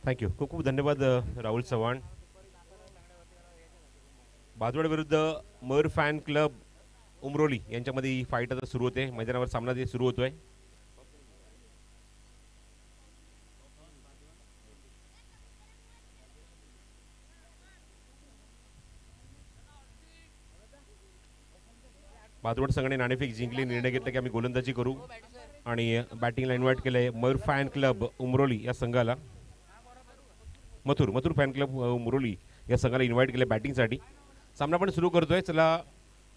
Thank you. खूप खूप धन्यवाद राहुल चव्हाण. बाजवड विरुद्ध मयूर फॅन क्लब उमरोली यांच्यामध्ये ही फाईट आता सुरू होते. मैदानावर सामना ते सुरू होतोय. बाजवड संघाने नाणेफेक जिंकली. निर्णय घेतला की आम्ही गोलंदाजी करू आणि बॅटिंगला इन्व्हाइट केलंय मयूर फॅन क्लब उमरोली या संघाला. मथुर फॅन क्लब उमरोली या संघाला इन्व्हाइट केलं बॅटिंगसाठी. सामना पण सुरू करतोय. चला,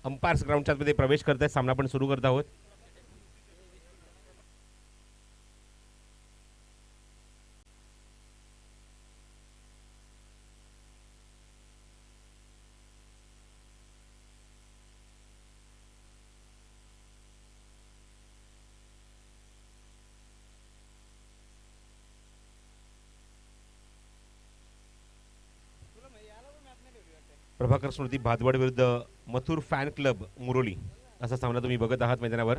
अंपायर्स ग्राउंडच्या मध्ये प्रवेश करताय. सामना पण सुरू करत आहोत. प्रभाकर स्मृती भातवड विरुद्ध मथुर फॅन क्लब मुरोली असा सामना तुम्ही बघत आहात मैदानावर.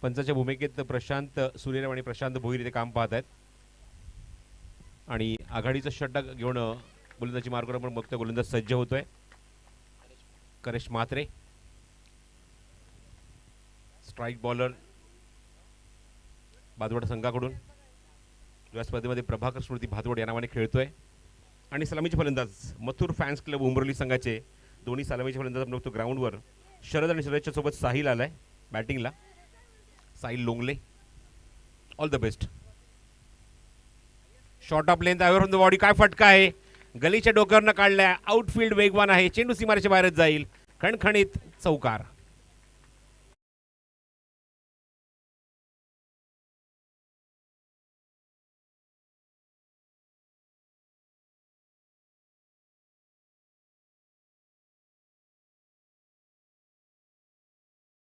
पंचाच्या भूमिकेत प्रशांत सूर्यराव आणि प्रशांत भोईर इथे काम पाहत आहेत आणि आघाडीचा षटक घेऊन गोलंदाजी मार्गावर आपण बघतोय. गोलंदाज सज्ज होतोय. करेश म्हात्रे स्ट्राईक बॉलर भातवड संघाकडून. या स्पर्धेमध्ये प्रभाकर स्मृती भातवड या नावाने खेळतोय आणि सलामीचे फलंदाज मथुर फॅन्स क्लब उमरोली संघाचे दोन्ही सलामीचे फलंदाज आपण बघतो ग्राउंडवर. शरद आणि शरदच्या सोबत साहिल आलाय बॅटिंगला. Sahil Longle, all the best. Short of length away from the body. काय फटका आहे, गलीच्या डोक्यावरनं काढलाय. आउटफील्ड वेगवान आहे. चेंडू सीमारेच्या बाहेरच जाईल. खणखणीत चौकार.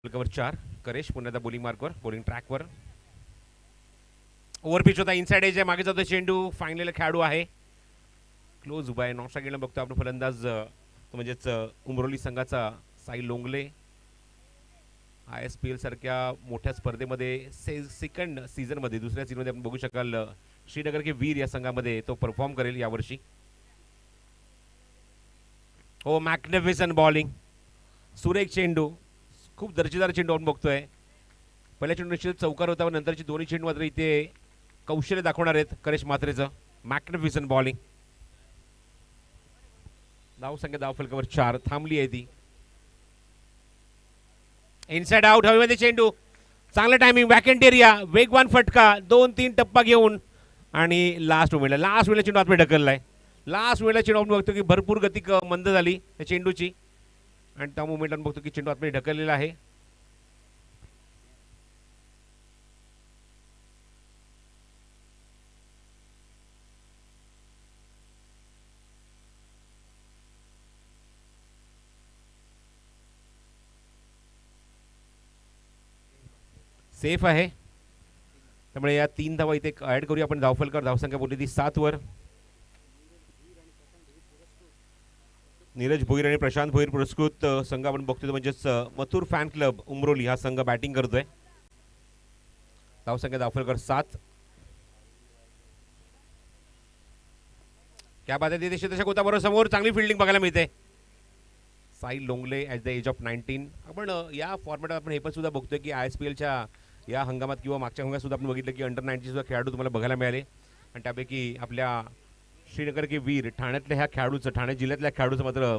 कवर 4. करेश पुन्हा बॉलिंग मार्कवर, बॉलिंग ट्रॅकवर. ओव्हर पिच होता. इनसाइड एज आहे. मागे जातो चेंडू. फायनल खेळाडू आहे. क्लोज उभा आहे. नॉस्ट्रा गेला बघतो आपण फलंदाज तो म्हणजेच उमरोली संघाचा साई लोंगले. ISPL सारख्या मोठ्या स्पर्धेमध्ये सेकंड सीझनमध्ये दुसऱ्या सीझनमध्ये आपण बघू शकाल श्रीनगर के वीर या संघामध्ये तो परफॉर्म करेल यावर्षी. हो, मॅग्निफिसंट बॉलिंग. सुरेख चेंडू. खूप दर्जेदार चेंडू आपण बघतोय. पहिल्या चेंडू निश्चित चौकार होता. नंतरची दोन्ही चेंडू मात्र इथे कौशल्य दाखवणार आहेत करेश म्हात्रेचं. Magnificent bowling. धावसंख्या धावफलकावर 4 थांबली आहे ती. Inside out. हवेमध्ये चेंडू. चांगलं टायमिंग. Vacant area. वेगवान फटका. 2-3 टप्पा घेऊन आणि लास्ट वेळेला चेंडू आतमध्ये ढकललाय. लास्ट वेळेला चेंडू आपण बघतो की भरपूर गती मंद झाली त्या चेंडूची आणि त्या मुवमेंट आपण बघतो की चेंडू आतमध्ये ढकललेला आहे. सेफ आहे. त्यामुळे या 3 धावा इथे ऍड करूया आपण. धावफलकावर धावसंख्या बोलली ती 7 वर. नीरज भोईर आणि प्रशांत भोईर पुरस्कृत संघ आपण बघतोय म्हणजेच मथुर फॅन क्लब उमरोली हा संघ बॅटिंग करतोय. धावसंख्या धावफलकावर 7. क्या बात आहे. देश बरोबर समोर चांगली फिल्डिंग बघायला मिळते. Sai Longle at the edge of 19. आपण या फॉर्मॅट आपण हे पण सुद्धा बघतोय की ISPLच्या या हंगामात किंवा मागच्या हंगामात सुद्धा आपण बघितलं की अंडर 19 सुद्धा खेळाडू तुम्हाला बघायला मिळाले आणि त्यापैकी आपल्या श्रीनगर के वीर ठाण्यातल्या ह्या खेळाडूचं, ठाणे जिल्ह्यातल्या खेळाडूचं मात्र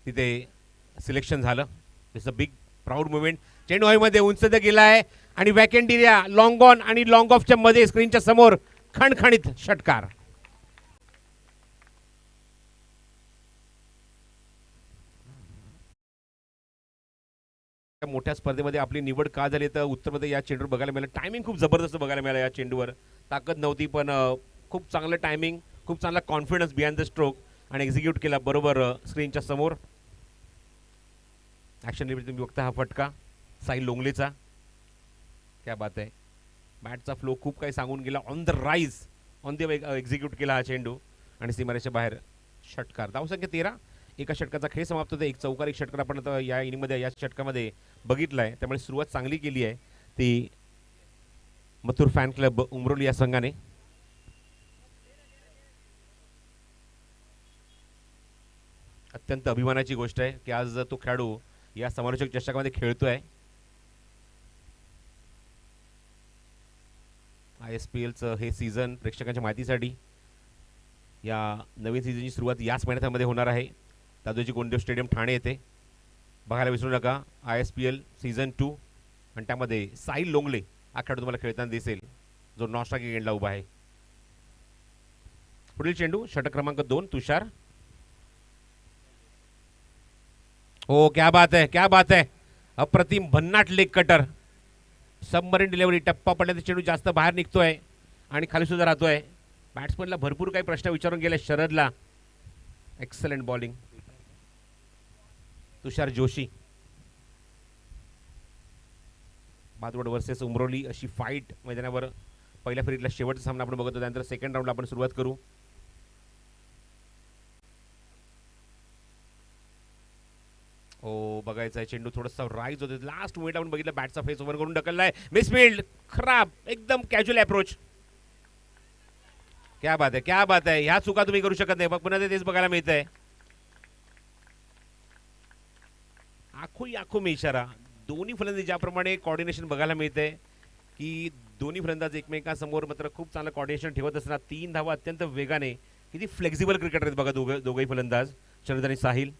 तिथे सिलेक्शन झालं. It's a big proud movement. चेंडू हवेमध्ये उंच गेला आहे आणि वॅकंट एरिया लॉंग ऑन आणि लॉंग ऑफच्या मध्ये स्क्रीनच्या समोर खणखणीत षटकार. मोठ्या स्पर्धेमध्ये आपली निवड का झाली तर उत्तरमध्ये या चेंडूवर बघायला मिळालं. टायमिंग खूप जबरदस्त बघायला मिळालं या चेंडूवर. ताकद नव्हती पण खूप चांगलं टायमिंग, खूप चांगला कॉन्फिडन्स बिहाइंड द स्ट्रोक आणि एक्झिक्यूट केला बरोबर स्क्रीनच्या समोर. ॲक्शन रिप्ले तुम्ही बघता हा फटका साहिल लोंगलेचा. क्या बात आहे. बॅटचा फ्लो खूप काही सांगून गेला. On the rise on the execute केला हा चेंडू आणि सीमारेच्या बाहेर षटकार. धावसंख्या 13. एका षटकाचा खेळ समाप्त होतो. एक चौकार एक षटकार आपण आता या इनिंगमध्ये या षटकामध्ये बघितलं आहे. त्यामुळे सुरुवात चांगली केली आहे ती मथुर फॅन क्लब उमरोली या संघाने. अत्यंत अभिमानाची गोष्ट आहे की आज तो खेळाडू या समालोचक चषकामध्ये खेळतोय. ISPLचं हे सीझन प्रेक्षकांच्या माहितीसाठी या नवीन सीझनची सुरुवात याच महिन्यामध्ये होणार आहे. दादोजी कोंडदेव स्टेडियम ठाणे येथे बघायला विसरू नका. ISPL सीझन 2 आणि त्यामध्ये साहिल लोंगले हा खेळाडू तुम्हाला खेळताना दिसेल जो नॉस्ट्राकिंग एंडला उभा आहे. पुढील चेंडू षटक क्रमांक 2 तुषार. हो क्या बात है, क्या बात है. अप्रतिम भन्नाट लेग कटर. Submarine delivery. टप्पा पडल्याचा चेंडू जास्त बाहेर निघतोय आणि खाली सुद्धा राहतोय. बॅट्समनला भरपूर काही प्रश्न विचारून गेले शरदला. Excellent bowling Tushar Joshi. बादवड versus Umroli अशी फाईट मैदानावर पहिल्या फेरीतला शेवटचा सामना आपण बघतो. त्यानंतर सेकंड राऊंडला आपण सुरुवात करू. हो बघायचा आहे चेंडू थोडासा राईज होते. लास्ट मोमेंट आपण बघितलं बॅटचा फेस ओव्हर करून ढकललाय. मिसफिल्ड खराब एकदम कॅज्युअल अप्रोच. क्या बात आहे, क्या बात आहे. ह्या चुका तुम्ही करू शकत नाही. मग पुन्हा तेच बघायला मिळत आहे. आखो में इशारा. दोन्ही फलंदाज ज्याप्रमाणे कॉर्डिनेशन बघायला मिळते की दोन्ही फलंदाज एकमेकांसमोर मात्र खूप चांगलं कॉर्डिनेशन ठेवत असताना 3 धावा अत्यंत वेगाने. किती फ्लेक्झिबल क्रिकेटर आहेत बघा दोघंही फलंदाज शरद आणि साहिल.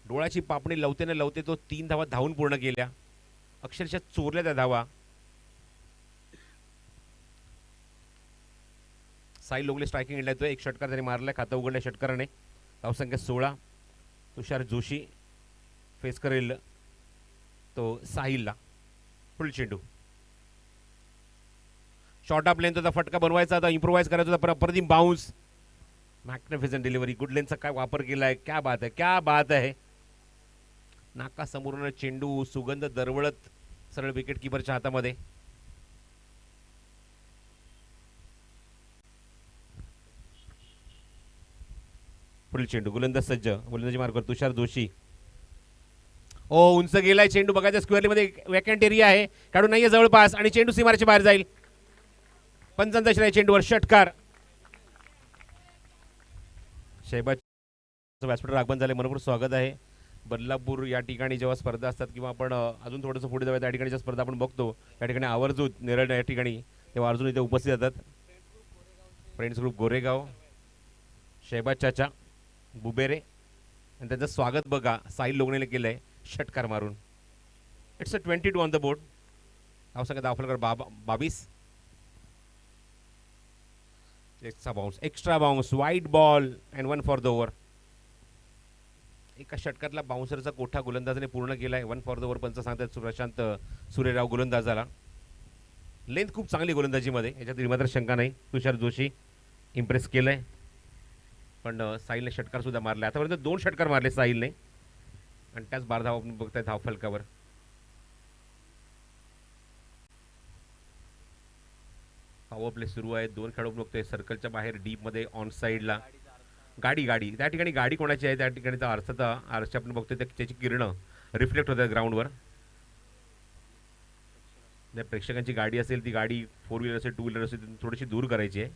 डोळ्याची पापणी लवते न लवते तो 3 धावा धावून पूर्ण केल्या. अक्षरशः चोरल्या त्या धावा. साहिल लोंगले स्ट्रायकिंग एंडला येतोय. एक षटकार त्याने मारलाय. खातं उघडल्या षटकाराने. धावसंख्या 16. तुषार जोशी फेस करेल तो साहिलला. पुढील चेंडू शॉर्ट ऑफ लेंथ होता. फटका बनवायचा होता. इम्प्रोवाइज करायचा होता. अप्रतिम बाउन्स. Magnificent delivery. गुड लेनचा काय वापर केलाय. क्या बात आहे, क्या बात आहे. नाकासमोरून चेंडू सुगंध दरवळत सरळ विकेट किपरच्या हातामध्ये. पुढील चेंडू गोलंदाज सज्ज. गोलंदाजी मार्गावर तुषार जोशी. ओ उंच गेलाय चेंडू. बघायचा स्क्वेअरली मध्ये वॅकंट एरिया आहे. काढून नाहीये जवळपास आणि चेंडू सीमारेच्या बाहेर जाईल. पंचांचा श्रेय चेंडूवर षटकार. शहबाज व्यासपीठावर आगमन झाले. मनपूर्वक स्वागत आहे. बदलापूर या ठिकाणी जेव्हा स्पर्धा असतात किंवा आपण अजून थोडंसं पुढे जाऊया त्या ठिकाणी ज्या स्पर्धा आपण बघतो त्या ठिकाणी आवर्जून नेरळ या ठिकाणी तेव्हा अर्जुन इथे उपस्थित असतात. फ्रेंड्स ग्रुप गोरेगाव, शहबाज चाचा बुबेरे आणि त्यांचं स्वागत बघा साहिल लोंगलेने केलं आहे षटकार मारून. It's a 22 on the board. धावसंख्या दाखलकर 22. Extra bounce wide ball and 1 for the over. एका षटकातला बाउन्सरचा कोठा गोलंदाजाने पूर्ण केलाय. 1 फॉर द ओव्हर पंच सांगतात प्रशांत सूर्यराव गोलंदाजाला. लेंथ खूप चांगली गोलंदाजीमध्ये याच्यात मात्र शंका नाही. तुषार जोशी इम्प्रेस केलंय पण साहिलने षटकार सुद्धा मारले. आतापर्यंत 2 षटकार मारले साहिलने आणि त्याच 12 धावा आपण बघताय धाव फलकावर. पॉवर प्ले सुरू आहे. 2 खेळाडू बघतोय सर्कलच्या बाहेर डीप मध्ये ऑन साईडला. गाडी त्या ठिकाणी गाडी कोणाची आहे त्या ठिकाणी अर्थात आरशी आपण बघतोय त्याची किरणं रिफ्लेक्ट होतात ग्राउंडवर. जर प्रेक्षकांची गाडी असेल ती गाडी 4 व्हीलर असेल 2 व्हीलर असेल थोडीशी दूर करायची आहे.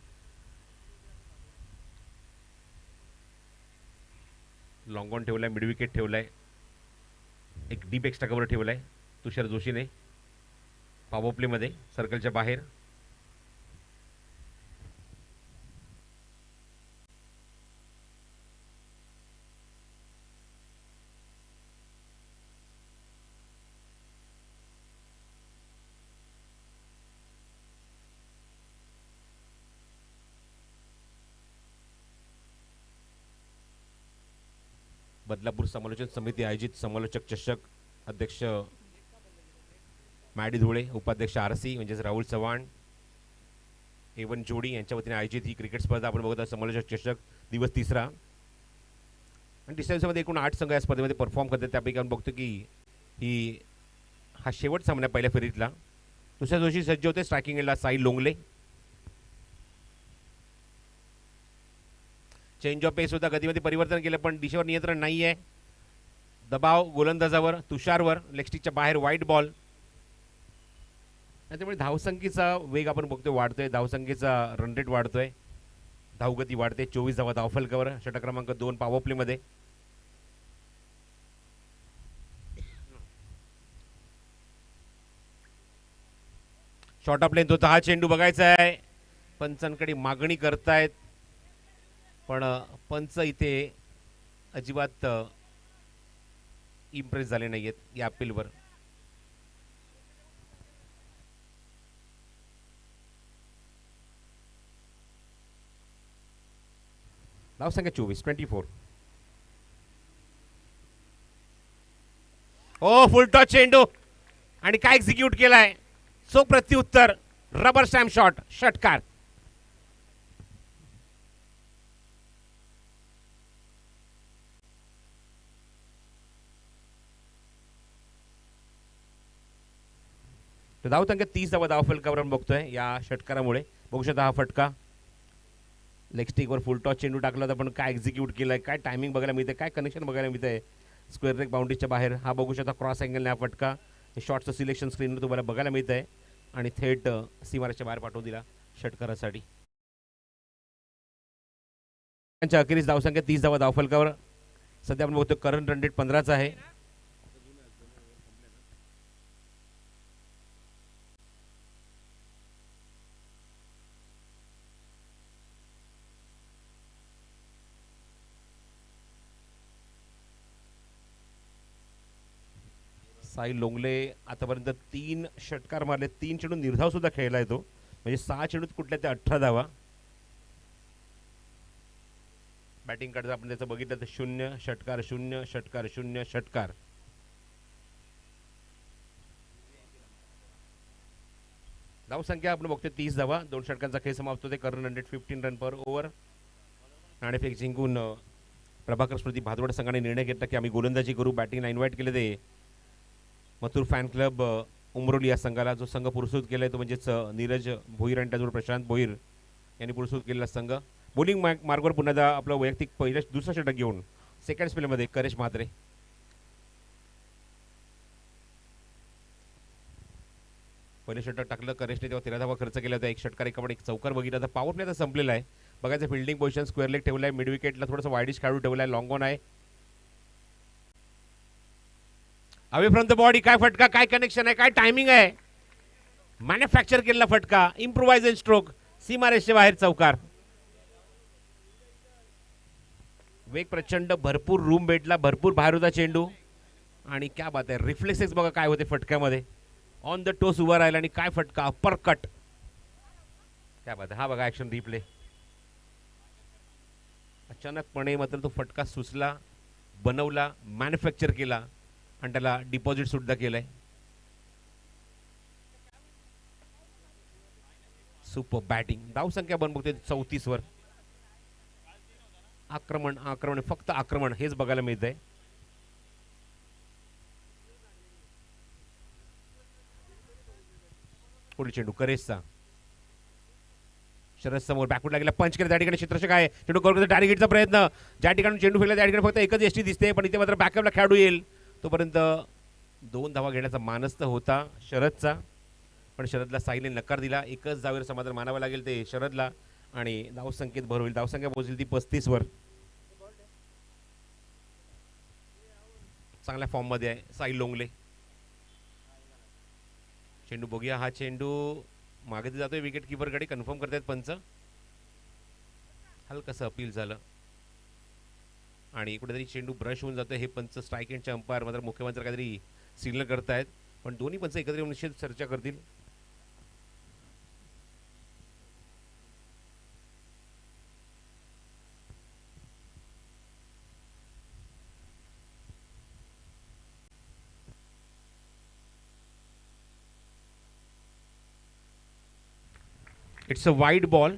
लॉंग ऑन ठेवलाय. मिड विकेट ठेवलाय. एक डीप एक्स्ट्रा कव्हर ठेवलाय तुषार जोशीने पॉवर प्लेमध्ये सर्कलच्या बाहेर. बदलापूर समालोचन समिती आयोजित समालोचक चषक अध्यक्ष मॅडी धुळे, उपाध्यक्ष RC म्हणजेच राहुल चव्हाण, एवन जोडी यांच्या वतीने आयोजित ही क्रिकेट स्पर्धा आपण बघत आहोत. समालोचक चषक दिवस तिसरा, आणि तिसऱ्या दिवसामध्ये एकूण 8 संघ या स्पर्धेमध्ये परफॉर्म करतात. त्यापैकी आपण बघतो की हा शेवट सामना पहिल्या फेरीतला. दुसऱ्या दिवशी सज्ज होते स्ट्रायकिंग एंडला साई लोंगले. चेंज ऑफ पेस होता, गतीमध्ये परिवर्तन केलं पण दिशेवर नियंत्रण नाही आहे. दबाव गोलंदाजावर, तुषारवर, लेगस्टिकच्या बाहेर वाईट बॉल. त्यामुळे धावसंख्येचा वेग आपण बघतोय वाढतोय, धावसंख्येचा रन रेट वाढतोय, धावगती वाढते. 24 धावा धावफलकावर, षटक क्रमांक 2 पॉवर प्लेमध्ये. शॉर्ट ऑफ लेंथ होता, हा चेंडू बघायचा आहे. पंचांकडे मागणी करतायत पण पंच इथे अजिबात इम्प्रेस झाले नाहीयेत या अपीलवर. धावसंख्या 24. ओ फुल टॉस चेंडू, आणि काय एक्झिक्यूट केलाय. सो प्रत्युत्तर, रबर स्टॅम्प शॉट, षटकार. धावसंख्या 30 धावा धावफलकावर बघतोय या षटकारामुळे. बघू शकता हा फटका, लेग स्टिकवर फुल टॉस चेंडू टाकला होता पण काय एक्झिक्यूट केलाय, काय टायमिंग बघायला मिळते, काय कनेक्शन बघायला मिळतंय. स्क्वेअर लेग बाउंड्रीच्या बाहेर. हा बघू शकता क्रॉस अँगलने हा फटका शॉटचं सिलेक्शन स्क्रीनवर तुम्हाला बघायला मिळत आहे आणि थेट सीमारेषेच्या बाहेर पाठवून दिला षटकारासाठी. त्यांच्या अखेरीस धावसंख्या 30 धावा धावफलकावर. सध्या आपण बघतो करंट रन रेट 15चा आहे. साई लोंगले आतापर्यंत 3 षटकार मारले, 3 चेंडू निर्धाव सुद्धा खेळला येतो, म्हणजे 6 चेंडूत कुठल्या ते 18 धावा. बॅटिंग कडे आपण त्याचं बघितलं तर 0 षटकार 0 षटकार 0 षटकार. धावसंख्या आपण बघतोय 30 धावा, 2 षटकांचा खेळ समाप्त होते. करंट रन रेट 15 रन पर ओव्हर. नाणेफेक जिंकून प्रभाकर स्मृती भादवड संघाने निर्णय घेतला की आम्ही गोलंदाजी करू. बॅटिंगला इन्व्हाइट केले ते मथुर फॅन क्लब उमरोली या संघाला. जो संघ पुरस्कृत केलाय तो म्हणजेच नीरज भोईर आणि त्याचबरोबर प्रशांत भोईर यांनी पुरस्कृत केलेला संघ. बॉलिंग मार्गवर पुन्हा आपलं वैयक्तिक दुसरं षटक घेऊन सेकंड स्पेलमध्ये करेश म्हात्रे. पहिले षटक टाकलं करेशने, तेव्हा 13 धावा खर्च केला होता. एक षटकार एकाकडे एक चौकार बघितला. तर पॉवर प्ले आता संपलेला आहे. बघायचं फिल्डिंग पोझिशन, स्क्वेअर लेग ठेवलाय, मिड विकेटला थोडंसं वाईडिश खेळू ठेवलाय, लॉंग ऑन आहे. अवे फ्रॉम द बॉडी, काय फटका, काय कनेक्शन आहे, काय टायमिंग आहे. मॅन्युफॅक्चर केलेला फटका, इम्प्रोव्हायझेशन स्ट्रोक, सीमारेषेच्या बाहेर चौकार. वेग प्रचंड, भरपूर रूम भेटला, भरपूर बाहेर होता चेंडू आणि क्या बात आहे. रिफ्लेक्सेस बघा काय होते फटक्यामध्ये. ऑन द टोस उभा राहिला आणि काय फटका, अप्पर कट, क्या बात आहे. हा बघा ऍक्शन रिप्ले. अचानकपणे मात्र तो फटका सुचला, बनवला, मॅन्युफॅक्चर केला आणि त्याला डिपॉझिट सुद्धा केलंय. Super batting. धावसंख्या बन बघते 34 वर. आक्रमण आक्रमण फक्त आक्रमण हेच बघायला मिळतंय. पुढील चेंडू करेशचा. शरद समोर बॅकवर्ड गेला, पंच केला. त्या ठिकाणी क्षेत्ररक्षक आहे, चेंडू कव्हर करतो, टार्गेटचा प्रयत्न. ज्या ठिकाणी चेंडू फेकला त्या ठिकाणी फक्त एकच एसटी दिसते, पण इथे मात्र बॅकअपला खेळाडू येईल. तोपर्यंत 2 धावा घेण्याचा मानस तर होता शरदचा, पण शरदला साईने नकार दिला. एकच धावेवर समाधान मानावं लागेल ते शरदला आणि धावसंख्येत भर होईल. धावसंख्या पोहोचेल ती 35 वर. चांगल्या फॉर्म मध्ये आहे साई लोंगले. चेंडू बघूया, हा चेंडू मागे जातोय विकेट किपरकडे, कन्फर्म करतायत पंच. हलकसं अपील झालं आणि कुठेतरी चेंडू ब्रश होऊन जातोय. हे पंच स्ट्राईक एंडचे अंपायर मात्र मुख्यमंत्री काहीतरी सिग्नल करतायत, पण दोन्ही पंच एकत्र येऊन निश्चित चर्चा करतील. It's a wide ball.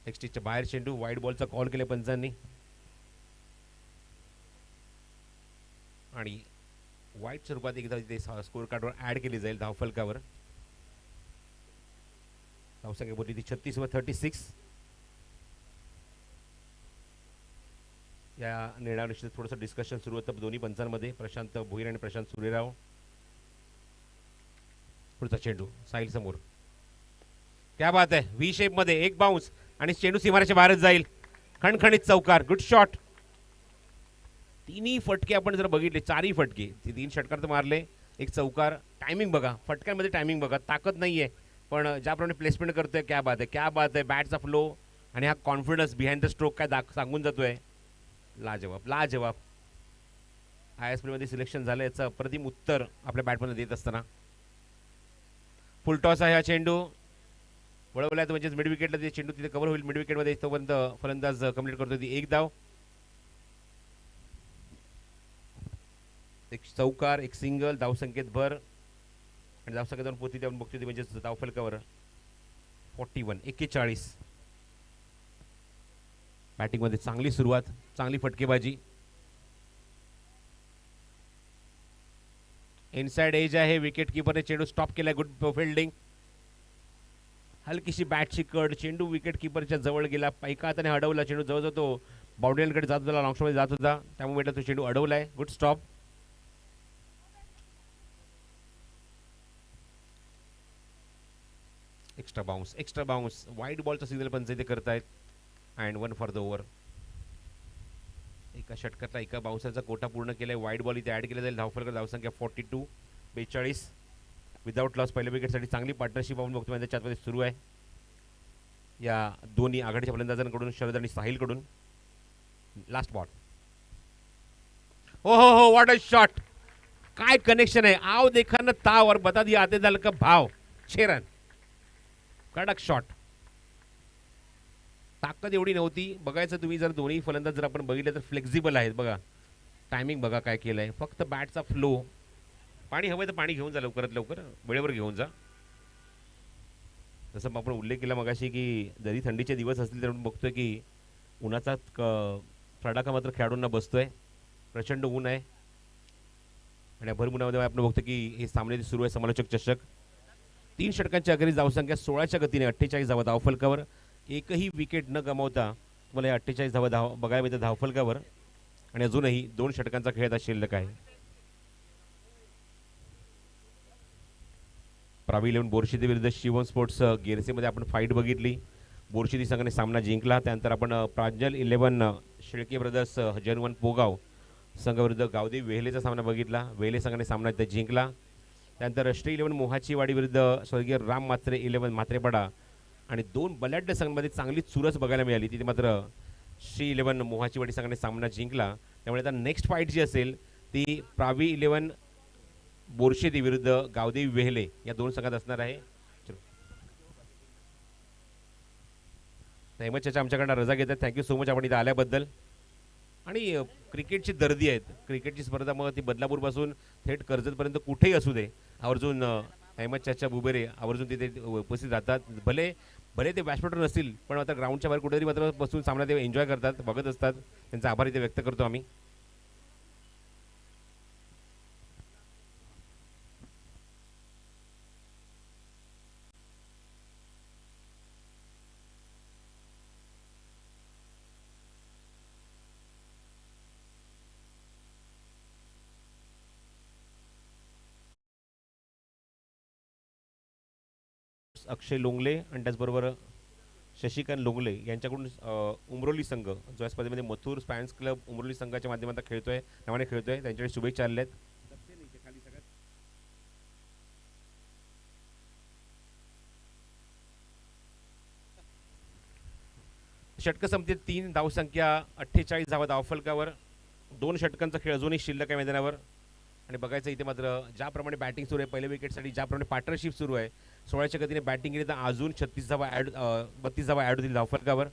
एक्स्ट्रीच्या बाहेर चेंडू. वाईड बॉलचा कॉल केला पंचांनी आणि वाईटच्या रूपात एकदा तिथे स्कोर कार्डवर ॲड केली जाईल धावफलकावर. धावसंख्या बोलली ती 36/36. या निर्णयावर निश्चित थोडंसं डिस्कशन सुरू होतं दोन्ही पंचांमध्ये, प्रशांत भोईर आणि प्रशांत सूर्यराव. पुढचा चेंडू साहिल समोर. क्या बात आहे. व्ही शेप मध्ये एक बाउन्स आणि चेंडू सीमारेच्या बाहेरच जाईल. खणखणीत चौकार. Good shot. तिन्ही फटके आपण जर बघितले, चारही फटके, 3 षटकार तर मारले, एक चौकार. टायमिंग बघा, फटक्यांमध्ये टायमिंग बघा. ताकद नाहीये पण ज्याप्रमाणे प्लेसमेंट करतोय, क्या बात आहे, क्या बात आहे. बॅटचा फ्लो आणि हा कॉन्फिडन्स बिहाइंड द स्ट्रोक काय सांगून जातोय. लाजवाब, लाजवाब. ISPL मध्ये सिलेक्शन झालं याचं अप्रतिम उत्तर आपल्या बॅटमध्ये देत असताना. फुल टॉस आहे हा चेंडू. वळवलाय म्हणजे मिड विकेटला ते चेंडू तिथे कव्हर होईल मिड विकेटमध्ये. तोपर्यंत फलंदाज कंप्लीट करतो ती एक धाव. एक चौकार, एक सिंगल, धावसंख्येत भर आणि धावसंख्येत पोती देऊन बघतो ती म्हणजे धावफलकावर 41. बॅटिंगमध्ये चांगली सुरुवात, चांगली फटकेबाजी. इनसाइड एज आहे. विकेट किपरने चेंडू स्टॉप केलाय. Good fielding. हलकीशी बॅटची कड. चेंडू विकेट किपरच्या जवळ गेला. एका हाताने अडवला चेंडू. जवळ तो बाउंड्रीकडे जात होता, लॉंग मध्ये जात होता, त्यामुळे तो चेंडू अडवलाय. Good stop. Extra bounce. Wide बॉलचा सिग्नल पंच इथे करतायत. And 1 for the over. एका षटकातला एका बाउन्सरचा कोटा पूर्ण केलाय. वाईड बॉल इथे ॲड केला जाईल. धावफलक धावसंख्या 42. विदाउट लॉस पहिल्या विकेटसाठी चांगली पार्टनरशिप आपण बघतो त्याच्यामध्ये सुरू आहे या दोन्ही आघाडीच्या फलंदाजांकडून, शरद आणि साहिलकडून. Last ball. हो हो हो, व्हॉट अ शॉट. काय कनेक्शन आहे. आओ देखा ना ताव और बता दिया आते दल का भाव. 6 रन. कडक शॉट. ताकद एवढी नव्हती. बघायचं तुम्ही जर दोन्ही फलंदाज जर आपण बघितले तर फ्लेक्झिबल आहेत. बघा टायमिंग बघा काय केलंय. फक्त बॅटचा फ्लो. पाणी हवंय तर पाणी घेऊन जा लवकरात लवकर, वेळेवर घेऊन जा. जसं आपण उल्लेख केला मगाशी की जरी थंडीचे दिवस असतील तरी आपण बघतोय की उन्हाचा तडाखा मात्र खेळाडूंना बसतोय. प्रचंड ऊन आहे आणि भरउन्हामध्ये आपण बघतो की हे सामने सुरू आहे. समालोचक चषक. 3 षटकांच्या अखेरीस धावसंख्या 16च्या गतीने 48 धावा धावफलकावर. एकही विकेट न गमावता तुम्हाला या 48 धावा बघायला मिळतात धावफलकावर. आणि अजूनही 2 षटकांचा खेळ आता शिल्लक आहे. प्रावी 11 बोरशिदी विरुद्ध शिवम स्पोर्ट्स गेरसेमध्ये आपण फाईट बघितली. बोरशिदी संघाने सामना जिंकला. त्यानंतर आपण प्रांजल 11 शेळके ब्रदर्स जनवन पोगाव संघाविरुद्ध गावदेवी वेहलेचा सामना बघितला. वेहले संघाने सामना जिंकला. त्यानंतर श्री 11 मोहाचीवाडी विरुद्ध स्वर्गीय राम मात्रे 11 मात्रेपाडा आणि 2 बलाढ्य संघांमध्ये चांगली चुरस बघायला मिळाली. तिथे मात्र श्री 11 मोहाचीवाडी संघाने सामना जिंकला. त्यामुळे आता नेक्स्ट फाईट जी असेल ती प्रावी 11 बोरशेदी विरुद्ध गावदेवी वेहले या 2 संघात असणार आहे. हेमंत चाचा आमच्याकडनं रजा घेतात. थँक्यू सो मच आपण इथं आल्याबद्दल. आणि क्रिकेटची दर्दी आहेत. क्रिकेटची स्पर्धा मग ती बदलापूरपासून थेट कर्जतपर्यंत कुठेही असू दे, आवर्जून हेमंत चाचा बुबेरे आवर्जून तिथे उपस्थित राहतात. भले ते बॅट्समॅन नसतील पण आता ग्राउंडच्या बाहेर कुठेतरी मात्र बसून सामना ते एन्जॉय करतात, बघत असतात. त्यांचा आभार इथे व्यक्त करतो आम्ही. अक्षय लोंगले आणि त्याचबरोबर शशिकांत लोंगले यांच्याकडून उमरोली संघ जो या स्पर्धेमध्ये मथुर स्पॅन्स क्लब उमरोली संघाच्या माध्यमातून नावाने खेळतोय, त्यांच्याकडे शुभेच्छा आल्या आहेत. षटक संपते 3 धावसंख्या 48 धावा धावफलकावर. 2 षटकांचा खेळ अजूनही शिल्लक आहे मैदानावर. आणि बघायचं इथे मात्र ज्याप्रमाणे बॅटिंग सुरू आहे पहिल्या विकेटसाठी, ज्याप्रमाणे पार्टनरशिप सुरू आहे 16च्या गतीने बॅटिंग केली तर अजून 36 धावा 32 धावा ॲड होतील धावफलकावर.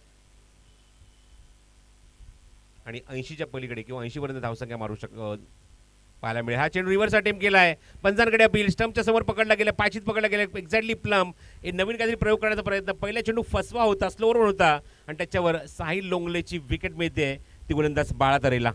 आणि 80च्या पलीकडे किंवा 80 पर्यंत धावसंख्या मारू पाहायला मिळेल. हा चेंडू रिव्हर्स अटेम्प्ट केला आहे, पंजांकडे अपील, स्टंपच्या समोर पकडला गेला, पाचीत पकडला गेला, एक्झॅक्टली प्लम. हे नवीन काहीतरी प्रयोग करण्याचा प्रयत्न. पहिला चेंडू फसवा होता, स्लोवर होता आणि त्याच्यावर साहिल लोंगलेची विकेट मिळते, ती गोलंदाज बाळा तरेला.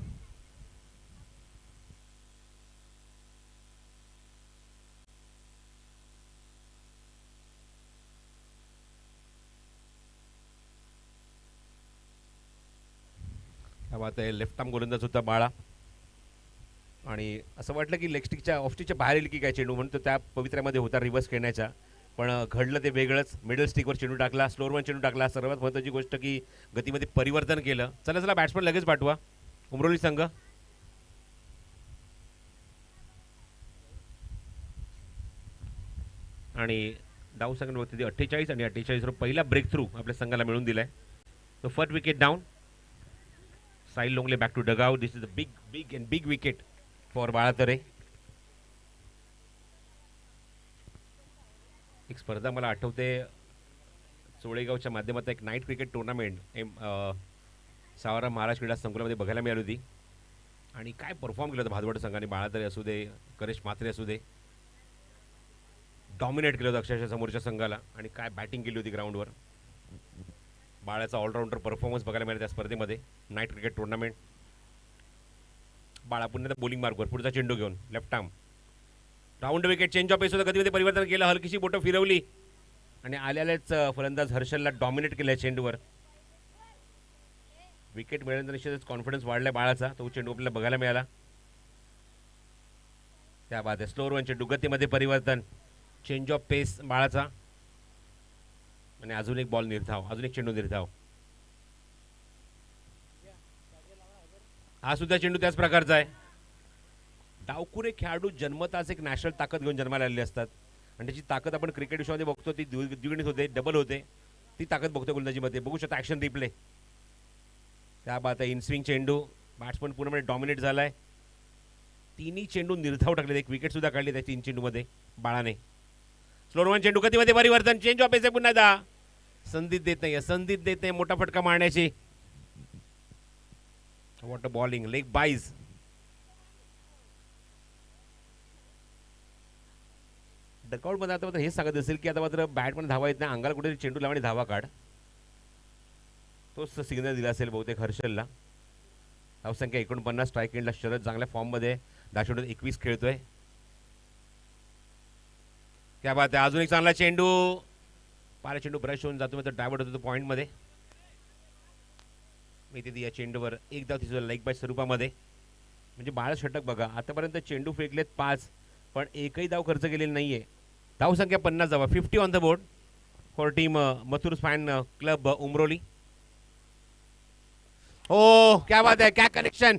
लेफ्ट आर्म गोलंदाज होता बाळा आणि असं वाटलं की लेगस्टिकच्या ऑफस्टिकच्या बाहेर येईल की काय चेंडू, म्हणून तो त्या पवित्र्यामध्ये होता रिव्हर्स खेळण्याच्या, पण घडलं ते वेगळंच. मिडल स्टिकवर चेंडू टाकला, स्लोअरवर चेंडू टाकला. सर्वात महत्त्वाची गोष्ट की गतीमध्ये परिवर्तन केलं. चला चला बॅट्समन लगेच पाठवा उमरोली संघ. आणि डाव संघाने बघते 48 आणि 48 पहिला ब्रेक थ्रू आपल्या संघाला मिळून दिलाय. तो first wicket down. Sahil Longle back to dugout. This is a big wicket for Bala Tare. एक स्पर्धा मला आठवते चोळेगावच्या माध्यमातून एक night cricket tournament Savara Maharaj क्रीडा संकुलामध्ये बघायला मिळाली होती आणि काय परफॉर्म केलं होतं भादवड संघाने. बाळा तरे असू दे, करेश म्हात्रे असू दे, डॉमिनेट केलं होतं अक्षरशः समोरच्या संघाला आणि काय बॅटिंग केली होती ग्राउंडवर. बाळाचा ऑलराऊंडर परफॉर्मन्स बघायला मिळाला त्या स्पर्धेमध्ये नाईट क्रिकेट टुर्नामेंट. बाळा पुन्हा बॉलिंग मार्कवर पुढचा चेंडू घेऊन left arm round wicket. Change of pace होता, गतीमध्ये परिवर्तन केलं, हलकीशी बोटं फिरवली आणि आल्यालाच फलंदाज हर्षलला डॉमिनेट केलं चेंडूवर. विकेट मिळाल्यानंतर निश्चितच कॉन्फिडन्स वाढलाय बाळाचा. तो चेंडू आपल्याला बघायला मिळाला. त्या बाद स्लोअर वन चेंडू, गतीमध्ये परिवर्तन, चेंज ऑफ पेस बाळाचा आणि अजून एक बॉल निर्धाव, अजून एक चेंडू निर्धाव. हा सुद्धा चेंडू त्याच प्रकारचा आहे. डावखुरे खेळाडू जन्मताच एक नॅशनल ताकद घेऊन जन्माला आलेले असतात आणि त्याची ताकद आपण क्रिकेट विश्वामध्ये बघतो, ती द्विगुणित होते, डबल होते. ती ताकद बघतो गोलंदाजीमध्ये. बघू शकता ॲक्शन रिप्ले. त्या बाद इनस्विंग चेंडू, बॅट्समन पूर्णपणे डॉमिनेट झालाय. तिन्ही चेंडू निर्धाव टाकले, एक विकेट सुद्धा काढली त्या 3 चेंडूमध्ये बाळाने. स्लोअर वन चेंडू, गतीमध्ये परिवर्तन, चेंज ऑफ पेस पुन्हा एकदा. संधी देत नाही, मोठा फटका मारण्याची. What a bowling, leg byes. Dugout मध्ये आता हे सांगत असेल की आता मात्र बॅटमध्ये धावा येत नाही, अंगाला कुठेतरी चेंडू लावणे धावा काढ, तोच सिग्नल दिला असेल बहुतेक हर्षलला. धावसंख्या 49. स्ट्राईक एंडला शरद चांगल्या फॉर्ममध्ये 21 खेळतोय. त्या बाद अजून एक चांगला चेंडू, पाला चेंडू ब्रश होऊन जातो, तर डायव्हर्ट होतो पॉईंटमध्ये. मी तिथे या चेंडूवर एक धाव तिचं लेग बाय स्वरूपामध्ये. म्हणजे 12 षटक बघा आतापर्यंत, चेंडू फेकलेत 5 पण एकही धाव खर्च केलेली नाहीये. धावसंख्या 50 धावा, 50 on the board for team Mathur fan club Umroli. ओ क्या बात आहे, क्या कनेक्शन,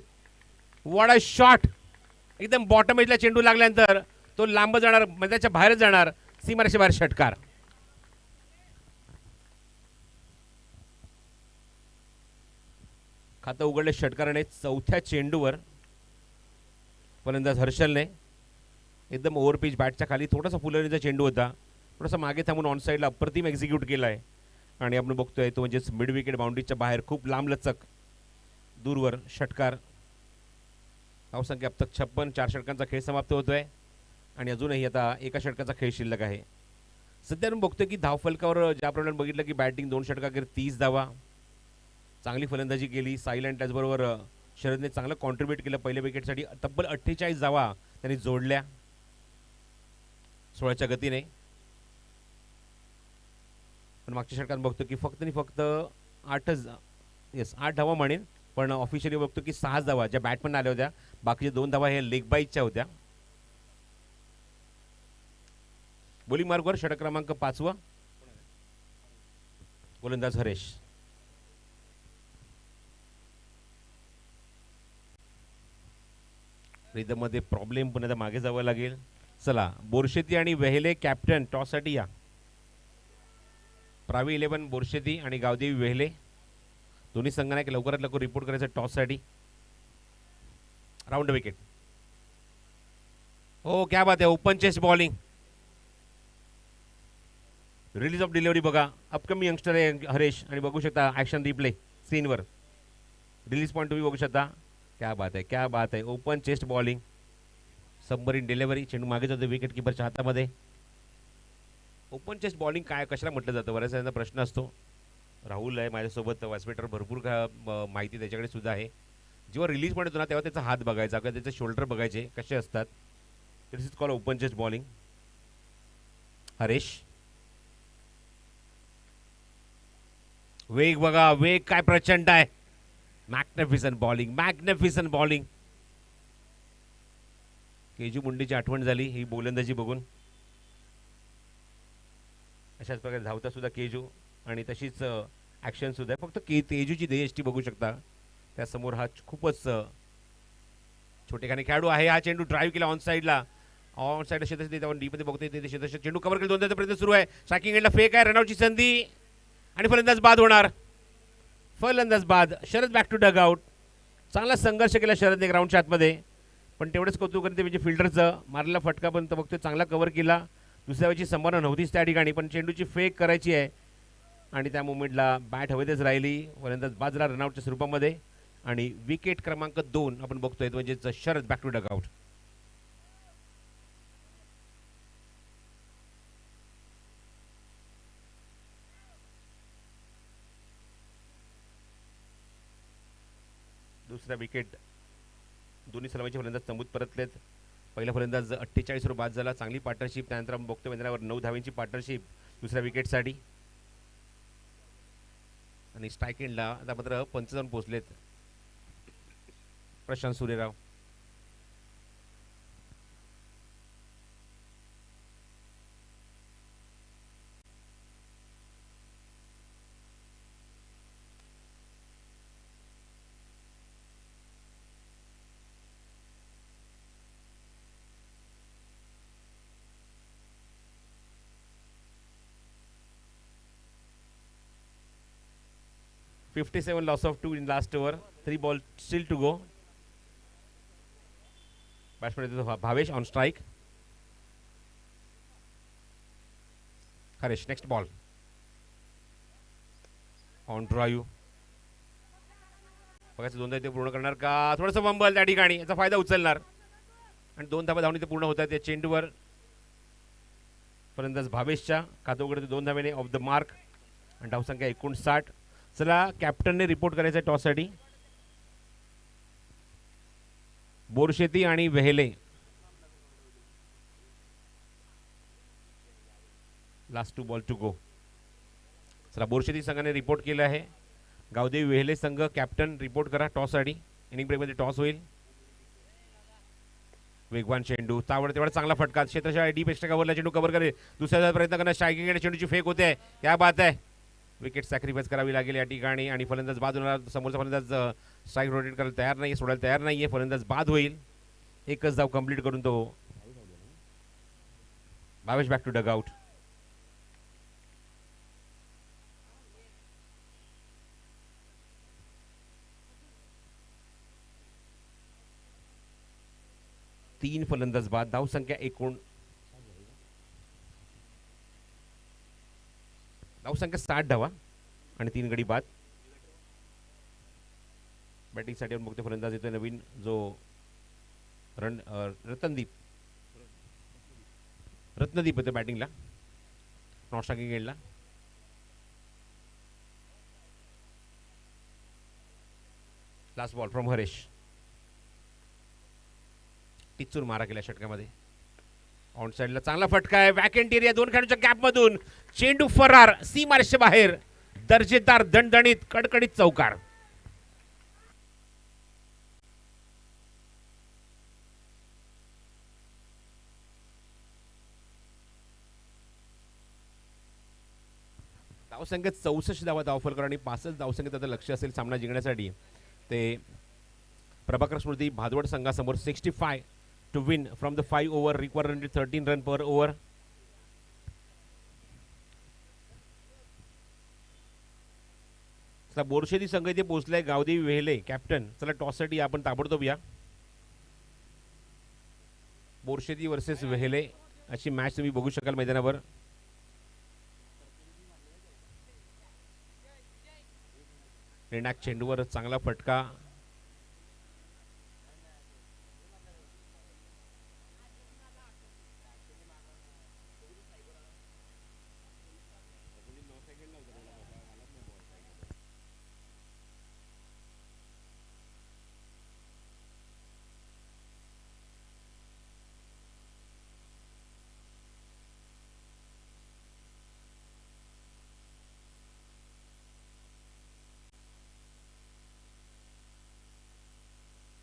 व्हॉट अ शॉट. एकदम बॉटम एजला चेंडू लागल्यानंतर तो लांब जाणार, मैदानाच्या बाहेरच जाणार, सीमारेषे बाहेर षटकार. खातं उघडले षटकाराने. चौथ्या चेंडूवर फलंदाज हर्षलने एकदम ओव्हरपिच बॅटच्या खाली थोडासा फुलवणीचा चेंडू होता, थोडासा मागे थांबून ऑन साईडला अप्रतिम एक्झिक्यूट केला आहे आणि आपण बघतोय तो म्हणजेच मिड विकेट बाउंड्रीच्या बाहेर खूप लांब लचक दूरवर षटकार. धावसंख्या अब तक 56. 4 षटकांचा खेळ समाप्त होतोय आणि अजूनही आता एका षटकाचा खेळ शिल्लक आहे. सध्या आपण बघतोय की धावफलकावर ज्याप्रमाणे बघितलं की बॅटिंग 2 षटकाखेर 30 धावा, चांगली फलंदाजी केली साहिल आणि त्याचबरोबर शरदने चांगलं कॉन्ट्रीब्यूट केलं. पहिल्या विकेटसाठी तब्बल 48 धावा त्यांनी जोडल्या 16च्या गतीने. पण मागच्या षटकात बघतो की फक्त आणि फक्त 8 धावा म्हणेन, पण ऑफिशियली बघतो की 6 धावा ज्या बॅटमन आल्या होत्या, बाकीचे 2 धावा हे लेग बाईजच्या होत्या. बॉलिंग मार्कवर षटक क्रमांक 5 गोलंदाज हरेश. रिदम मध्ये प्रॉब्लेम, पुन्हा मागे जावं लागेल. चला बोरशेती आणि वेहले कॅप्टन टॉससाठी या. प्रावी 11 बोरशेती आणि गावदेवी वेहले दोन्ही संघांना लवकरात लवकर रिपोर्ट करायचं टॉससाठी. Round wicket. हो क्या बात आहे, open chest bowling, release of delivery बघा. अपकमिंग यंगस्टर आहे हरेश आणि बघू शकता ॲक्शन रिप्ले स्क्रीनवर. रिलीज पॉईंट तुम्ही बघू शकता. क्या बात आहे, क्या बात आहे, open chest bowling. Submarine delivery, चेंडू मागे जातो विकेट किपरच्या हातामध्ये. ओपन चेस्ट बॉलिंग काय कशाला म्हटलं जातं, बऱ्याच जणांचा प्रश्न असतो. राहुल आहे माझ्यासोबत, व्यासपीठवर भरपूर माहिती त्याच्याकडे सुद्धा आहे. जेव्हा रिलीज पण येतो ना तेव्हा त्याचा हात बघायचा किंवा त्याचे शोल्डर बघायचे कसे असतात. This is call open chest bowling. Haresh, वेग बघा, वेग काय प्रचंड आहे. Magnificent bowling, magnificent bowling. Keju मुंडेची आठवण झाली ही गोलंदाजी बघून. अशाच प्रकारे धावता सुद्धा केजू आणि तशीच ॲक्शन सुद्धा आहे. फक्त तेजूची देयष्टी बघू शकता त्यासमोर. हा खूपच छोटेखाने खेळाडू आहे. हा चेंडू ड्राईव्ह केला ऑन साईडला, ऑन साईड शेतात आपण डीपमध्ये बघतोय ते शेतात चेंडू कव्हर केला. दोनदा प्रयत्न सुरू आहे. स्ट्रायकिंग एंडला फेक आहे, रनआउटची संधी आणि फलंदाज बाद होणार. फलंदाज बाद. Sharad back to dugout. चांगला संघर्ष केला शरदने ग्राउंडच्या आतमध्ये, पण तेवढंच कौतुक करते म्हणजे फिल्डरचं. मारलेला फटका पण बघतोय चांगला कव्हर केला. दुसऱ्या वेळची संभावना नव्हतीच त्या ठिकाणी, पण चेंडूची फेक करायची आहे आणि त्या मोमेंटला बॅट हवेतच राहिली. फलंदाज बाजला रनआउटच्या स्वरूपामध्ये आणि विकेट क्रमांक 2 आपण बघतोय म्हणजेच Sharad back to dugout. दुसरा विकेट. दोन्ही सलामीचे फलंदाज तंबूत परतलेत. पहिला फलंदाज 48 वर बाद झाला. चांगली पार्टनरशिप. त्यानंतर आपण बघतोय मैदानावर 9 धावांची पार्टनरशिप दुसऱ्या विकेटसाठी. आणि स्ट्राईक एंडला आता मात्र पंच जाऊन पोहोचलेत. Prashant Suryarao. $57 loss of 2 in last over. 3 ball still to go. Batsman Bhavesh on strike. Harish, next ball. On drive. बघायचं दोनदा ते पूर्ण करणार का. थोडंसं बंबल त्या ठिकाणी, याचा फायदा उचलणार आणि 2 धावा धावणी ते पूर्ण होतात. त्या चेंडूवर फलंदाज भावेशच्या खातं उघडते 2 धावेने ऑफ द मार्क आणि धावसंख्या 59. चला कॅप्टनने रिपोर्ट करायचा टॉससाठी. बोरशेती आणि Vehele. Last 2 ball to go. चला बोरशेती संघाने रिपोर्ट केलं आहे. गावदेवी वेहेले संघ कॅप्टन रिपोर्ट करा टॉससाठी. इनिंग ब्रेकमध्ये टॉस होईल. वेगवान चेंडू, तावड तेवढा चांगला फटका. क्षेत्रशः डीप एक्स्ट्रा कव्हरला चेंडू कव्हर करे. दुसऱ्या प्रयत्न करणार. स्ट्रायकिंग आणि चेंडूची फेक होते. क्या बात आहे. विकेट सॅक्रिफाईस करावी लागेल या ठिकाणी आणि फलंदाज बाद होणार. समोरचा फलंदाज स्ट्राईक रोटेट करायला तयार नाही, सोडायला तयार नाहीये. फलंदाज बाद होईल. एकच धाव कंप्लीट करून तो Bhavesh back to dugout. तीन फलंदाज बाद. धावसंख्या 60 धावा आणि 3 गडी बाद. बॅटिंगसाठी आपण बघतो फलंदाज येतोय नवीन जो रत्नदीप येतो बॅटिंगला. नॉट स्ट्रायकिंग एंडला. Last ball from Haresh. टिचून मारा केला षटकामध्ये. ऑन साइडला चांगला फटका आहे. वॅकेंट एरिया 2 खेळाडूच्या गॅप मधून चेंडू फरार सीमारेषे बाहेर. दर्जेदार दणदणीत कडकडीत चौकार. धावसंख्येत 64 धावा धावफलकर आणि 65 धावसंख्येत आता लक्ष असेल सामना जिंकण्यासाठी. ते प्रभाकर स्मृती Bhadwad संघासमोर 65 to win from the 5 over required 13 run per over. चला बोरशेती संघ इथे पोहोचलाय. गावदेवी वेहेले कॅप्टन. चला टॉससाठी आपण ताबडतोब या. बोरशेती वर्सेस वेहेले अशी मॅच तुम्ही बघू शकाल मैदानावर. निर्णायक चेंडूवर चांगला फटका.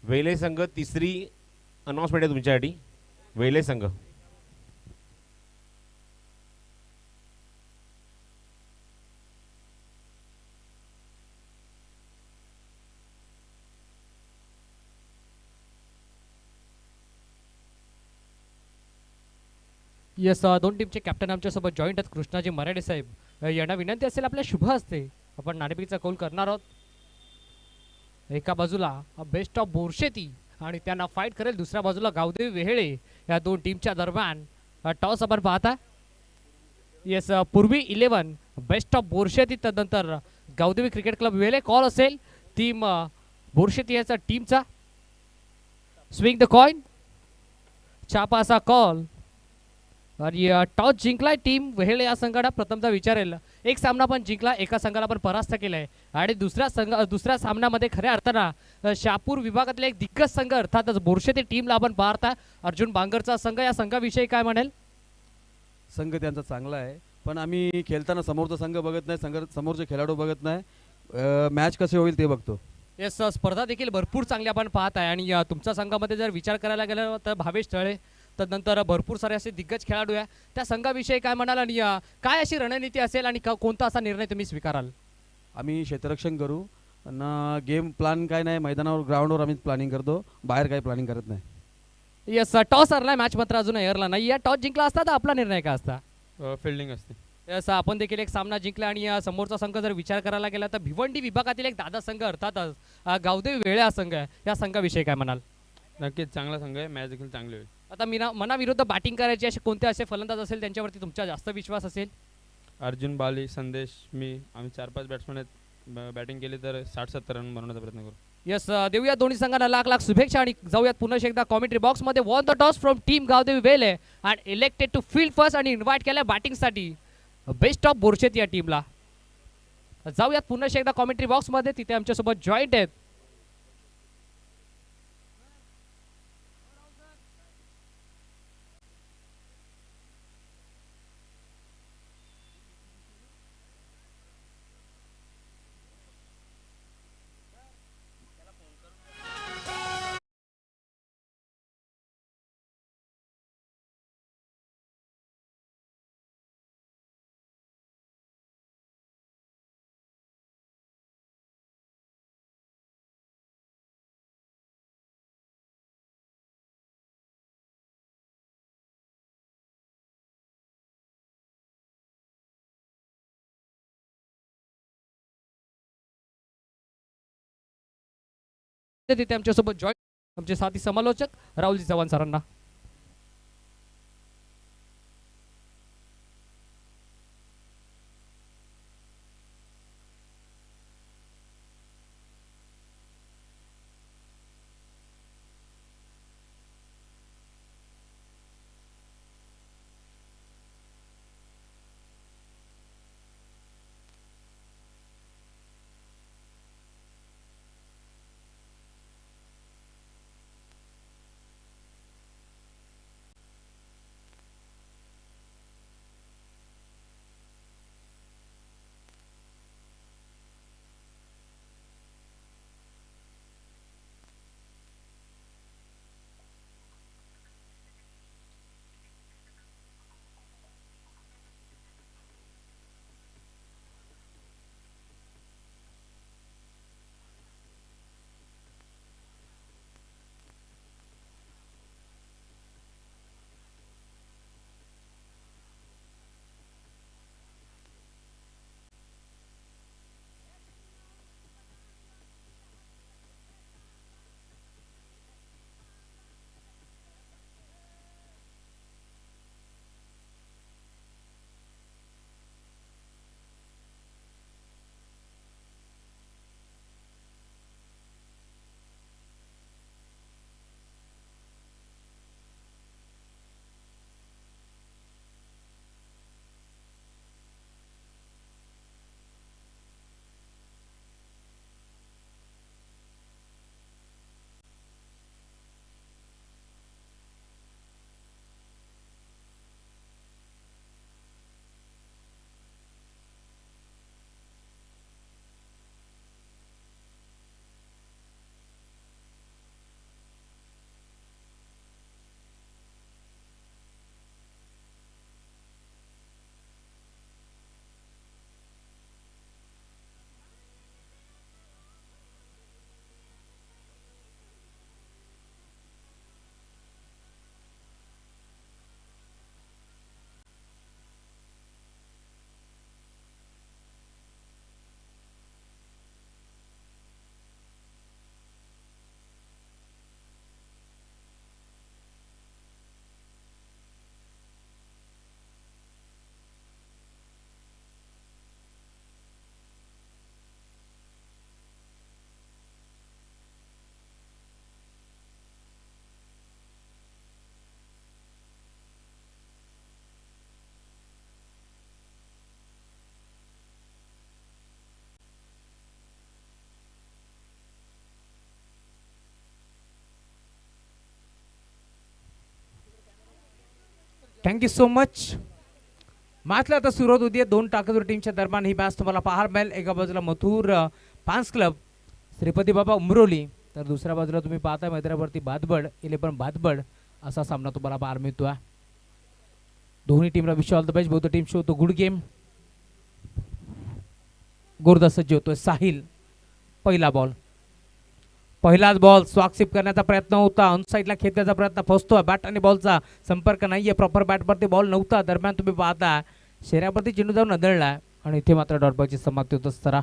वेले संघ तिसरी अनाउन्समेंट आहे तुमच्यासाठी. वेले संघ. येस, दोन टीमचे कॅप्टन आमच्यासोबत जॉईंट आहेत कृष्णाजी मराठे साहेब. यांना विनंती असेल आपल्या शुभ असते आपण नाणेफेकीचा कौल करणार आहोत. एका बाजूला बेस्ट ऑफ बोरशेती आणि त्यांना फाईट करेल, दुसऱ्या बाजूला गावदेवी वेहेळे. या दोन टीमच्या दरम्यान टॉस आपण पाहता. येस, पूर्वी 11 बेस्ट ऑफ बोरशेती, तदनंतर गावदेवी क्रिकेट क्लब वेळे कॉल असेल टीम बोरशेती याचा टीमचा. स्विंग द कॉइन, छापा असा कॉल आणि टॉस जिंकलाय टीम वेहेळे या संघाला. प्रथमतः विचारेल, एक सामना पण जिंकला, एका संघाला पण परास्त केलाय आणि दुसऱ्या सामन्यामध्ये खऱ्या अर्थानं शहापूर विभागातले एक दिग्गज संघ अर्थातच बोरशेती टीमला आपण पाहता. अर्जुन बांगरचा संघ, या संघाविषयी काय म्हणेल? संघ त्यांचा चांगला आहे, पण आम्ही खेळताना समोरचा संघ बघत नाही, समोरचे खेळाडू बघत नाही, मॅच कसे होईल ते बघतो. येस, स्पर्धा देखील भरपूर चांगली आपण पाहत आहे आणि तुमच्या संघामध्ये जर विचार करायला गेलं तर भावेश तळे, तदनंतर भरपूर सारे असे दिग्गज खेळाडू आहे. त्या संघाविषयी काय म्हणाल आणि काय अशी रणनीती असेल आणि कोणता असा निर्णय तुम्ही स्वीकाराल? आम्ही क्षेत्ररक्षण करू आणि गेम प्लॅन काय नाही, मैदानावर ग्राउंडवर आम्ही प्लॅनिंग करतो, बाहेर काही प्लॅनिंग करत नाही. येस, टॉस हरलाय, मॅच मात्र अजून हरला नाही. या टॉस जिंकला असता तर आपला निर्णय काय असता? फिल्डिंग असते. येस, आपण देखील एक सामना जिंकला आणि समोरचा संघ जर विचार करायला गेला तर भिवंडी विभागातील एक दादा संघ अर्थातच गावदेवी वेळे हा संघ आहे. या संघाविषयी काय म्हणाल? नक्कीच चांगला संघ आहे, मॅच देखील चांगली होईल. आता मनाविरुद्ध बॅटिंग करायची असे कोणते असे फलंदाज असेल त्यांच्यावरती तुमचा जास्त विश्वास असेल? अर्जुन, बाली, संदेश, आम्ही 4-5 बॅट्समॅन आहेत. बॅटिंग केली तर 60-70 रन बनवण्याचा प्रयत्न करू. येस, देऊया दोन्ही संघांना लाख लाख शुभेच्छा आणि जाऊयात पुन्हा एकदा कॉमेंट्री बॉक्समध्ये. Won the toss from team Gavdevi Vele and elected to field first आणि इन्व्हाइट केलं बॅटिंगसाठी बेस्ट ऑफ बोरशेती या टीमला. जाऊयात पुन्हा एकदा कॉमेंट्री बॉक्समध्ये, तिथे आमच्यासोबत जॉईंट आहेत तिथे आमच्यासोबत जॉईंट आमचे साथी समालोचक राहुलजी चव्हाण सरांना. Thank you so much. मॅचला आता सुरुवात होती दोन ताकदवर टीमच्या दरम्यान. ही मॅच तुम्हाला पाहायला मिळेल. एका बाजूला मथुर फान्स क्लब श्रीपती बाबा उमरोली, तर दुसऱ्या बाजूला तुम्ही पाहताय मैदानावरती बादबड 11 बादबड असा सामना तुम्हाला पाहायला मिळतोय. दोन्ही टीमला wish all the best. Both team show तो गुड गेम. गुरदा सज्ज होतोय साहिल. पहिला बॉल, पहिलाच बॉल स्वाक्षिप करण्याचा प्रयत्न होता. ऑन साईडला खेचण्याचा प्रयत्न फसतोय. बॅट आणि बॉलचा संपर्क नाहीये. प्रॉपर बॅटवरती बॉल नव्हता. दरम्यान तुम्ही पाहता शरीरावरती चेंडू जाऊन आदळला आणि इथे मात्र डॉट बॉलची समाप्ती होत असताना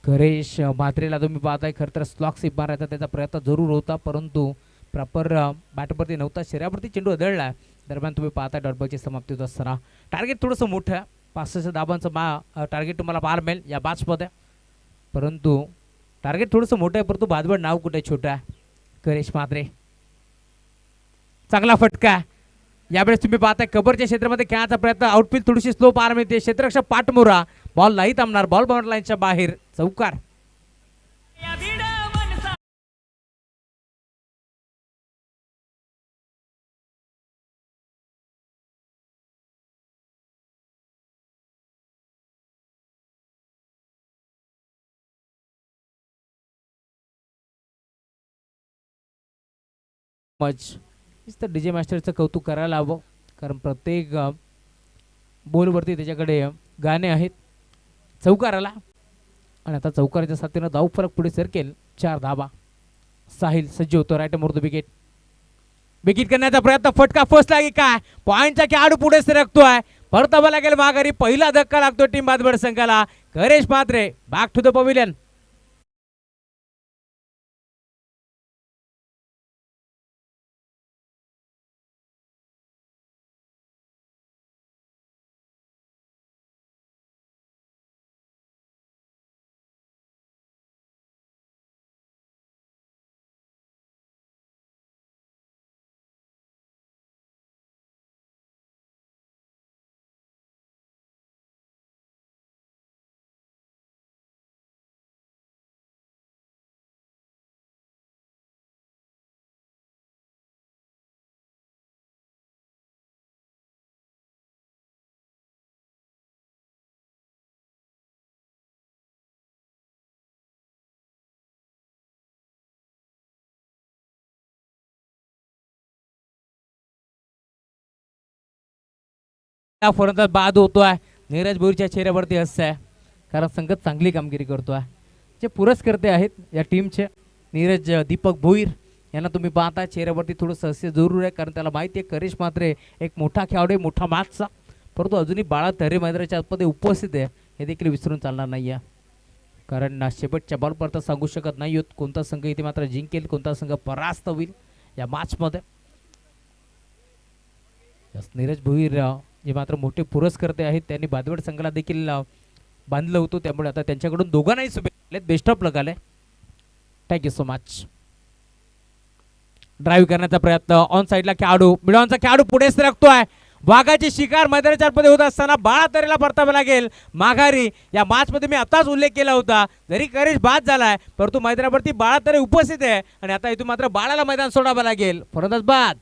करेश म्हात्रेला तुम्ही पाहताय खरं तर स्वाक्षिप मारायचा त्याचा प्रयत्न जरूर होता, परंतु प्रॉपर बॅटवरती नव्हता. शरीरावरती चेंडू आदळला. दरम्यान तुम्ही पाहता डॉट बॉलची समाप्ती होत असताना टार्गेट थोडंसं मोठं आहे. 500 धाबांचं टार्गेट तुम्हाला पाहायला मिळेल या मॅचमध्ये, परंतु टार्गेट थोडंसं मोठं आहे, परंतु बादबड नाव कुठे छोटं आहे. करेश म्हात्रे चांगला फटका. यावेळेस तुम्ही पाहताय कबरच्या क्षेत्रामध्ये खेळाचा प्रयत्न. आउटफील्ड थोडीशी स्लो पाहायला मिळते. क्षेत्ररक्षक पाठमोरा. बॉल नाही थांबणार. बॉल बाउंड्री लाईनच्या बाहेर. चौकार. तर डीजे मास्टरचं कौतुक करायला हवं, कारण प्रत्येक बॉलवरती त्याच्याकडे गाणे आहेत. चौकार आला आणि आता चौकाराच्या साथीनं धाव फरक पुढे सरकेल. 4 धाबा. साहिल सज्ज होतो. Right more the wicket. Wicket करण्याचा प्रयत्न. फटका फसला की काय? पॉईंटचा खेळाडू पुढे सरकतोय. परतावा लागेल माघारी. पहिला धक्का लागतो टीम बादबड संघाला. Karesh Mhatre back to the pavilion. फलंदाज बाद होतोय. नीरज भोईरच्या चेहऱ्यावरती हास्य आहे, कारण संघ चांगली कामगिरी करतोय. जे पुरस्कर्ते आहेत या टीमचे नीरज दीपक भोईर यांना तुम्ही पाहता चेहऱ्यावरती थोडंसं हास्य जरूर आहे, कारण त्याला माहिती आहे करेश म्हात्रे एक मोठा खेळाडू आहे, मोठा मॅचचा, परंतु अजूनही बाळा तरे मैदानाच्या आतमध्ये उपस्थित आहे हे देखील विसरून चालणार नाही आहे. कारण शेवटच्या बॉलपर्यंत सांगू शकत नाही आहोत कोणता संघ इथे मात्र जिंकेल, कोणता संघ परास्त होईल या मॅचमध्ये. नीरज भोईर जे मात्र मोठे पुरस्कर्ते आहेत त्यांनी बादवड संघाला देखील बांधलं होतं, त्यामुळे आता त्यांच्याकडून दोघांनाही शुभेच्छा. बेस्ट ऑफ लक आले. Thank you so much. ड्राईव्ह करण्याचा प्रयत्न. ऑन साईडला खेळाडू, मिडॉनचा खेळाडू पुढे सरकतोय. वाघाची शिकार मैदानाच्या आतमध्ये होत असताना बाळा तरेला परतावा लागेल माघारी. या मॅच मध्ये मी आताच उल्लेख केला होता, जरी करेश बाद झालाय परंतु मैदानावरती बाळा तरे उपस्थित आहे आणि आता इथून मात्र बाळाला मैदान सोडावं लागेल. फलंदाज बाद.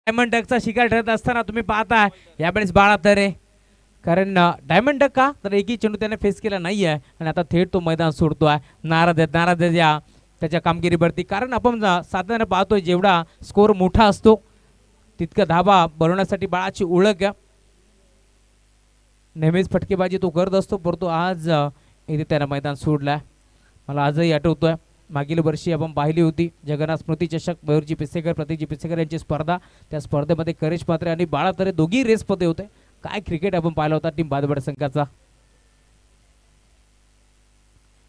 डायमंड डकचा शिकार ठरत असताना तुम्ही पाहता यावेळेस बाळा तरे, कारण डायमंड डक का तर एकही चेंडू त्याने फेस केला नाही आहे आणि आता थेट तो मैदान सोडतोय. नाराज आहेत या त्याच्या कामगिरीवरती, कारण आपण साधारण पाहतोय जेवढा स्कोर मोठा असतो तितका धाबा बनवण्यासाठी बाळाची ओळख आहे. नेहमीच फटकेबाजी तो करत असतो, परंतु आज इथे त्यानं मैदान सोडलं. मला आजही आठवतोय मागील वर्षी आपण पाहिली होती जगन्नाथ स्मृती चषक, मयूरजी पिसेकर प्रतीकजी पिसेकर यांची स्पर्धा. त्या स्पर्धेमध्ये करेश म्हात्रे आणि बाळा तरे दोघी रेसमध्ये होते. काय क्रिकेट आपण पाहिला होता टीम बादबड संघाचा.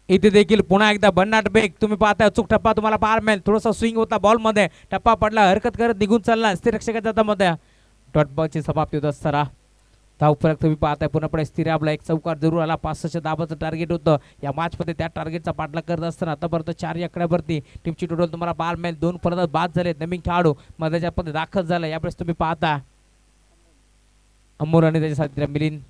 इथे देखील पुन्हा एकदा भन्नाट बेग. तुम्ही पाहता अचूक टप्पा तुम्हाला पाहायला मिळेल. थोडासा स्विंग होता बॉल मध्ये, टप्पा पडला, हरकत करत निघून चालला स्थिरक्षकाच्या हातामध्ये. डॉट बॉलची समाप्ती होत असताना धावफलक तुम्ही पाहताय पूर्णपणे स्थिर आपला एक चौकार जरूर आला. 500 धाबाचं टार्गेट होतं या मॅचमध्ये. त्या टार्गेटचा पाठलाग करत असताना आतापर्यंत 4 आकड्यावरती टीमची टोटल तुम्हाला पाहायला मिळेल. 2 फलंदाज बाद झाले. नवीन खेळाडू मध्याच्या मध्ये दाखल झाला. यावेळेस तुम्ही पाहता अमोल आणि त्याच्या साथीदार मिलिंद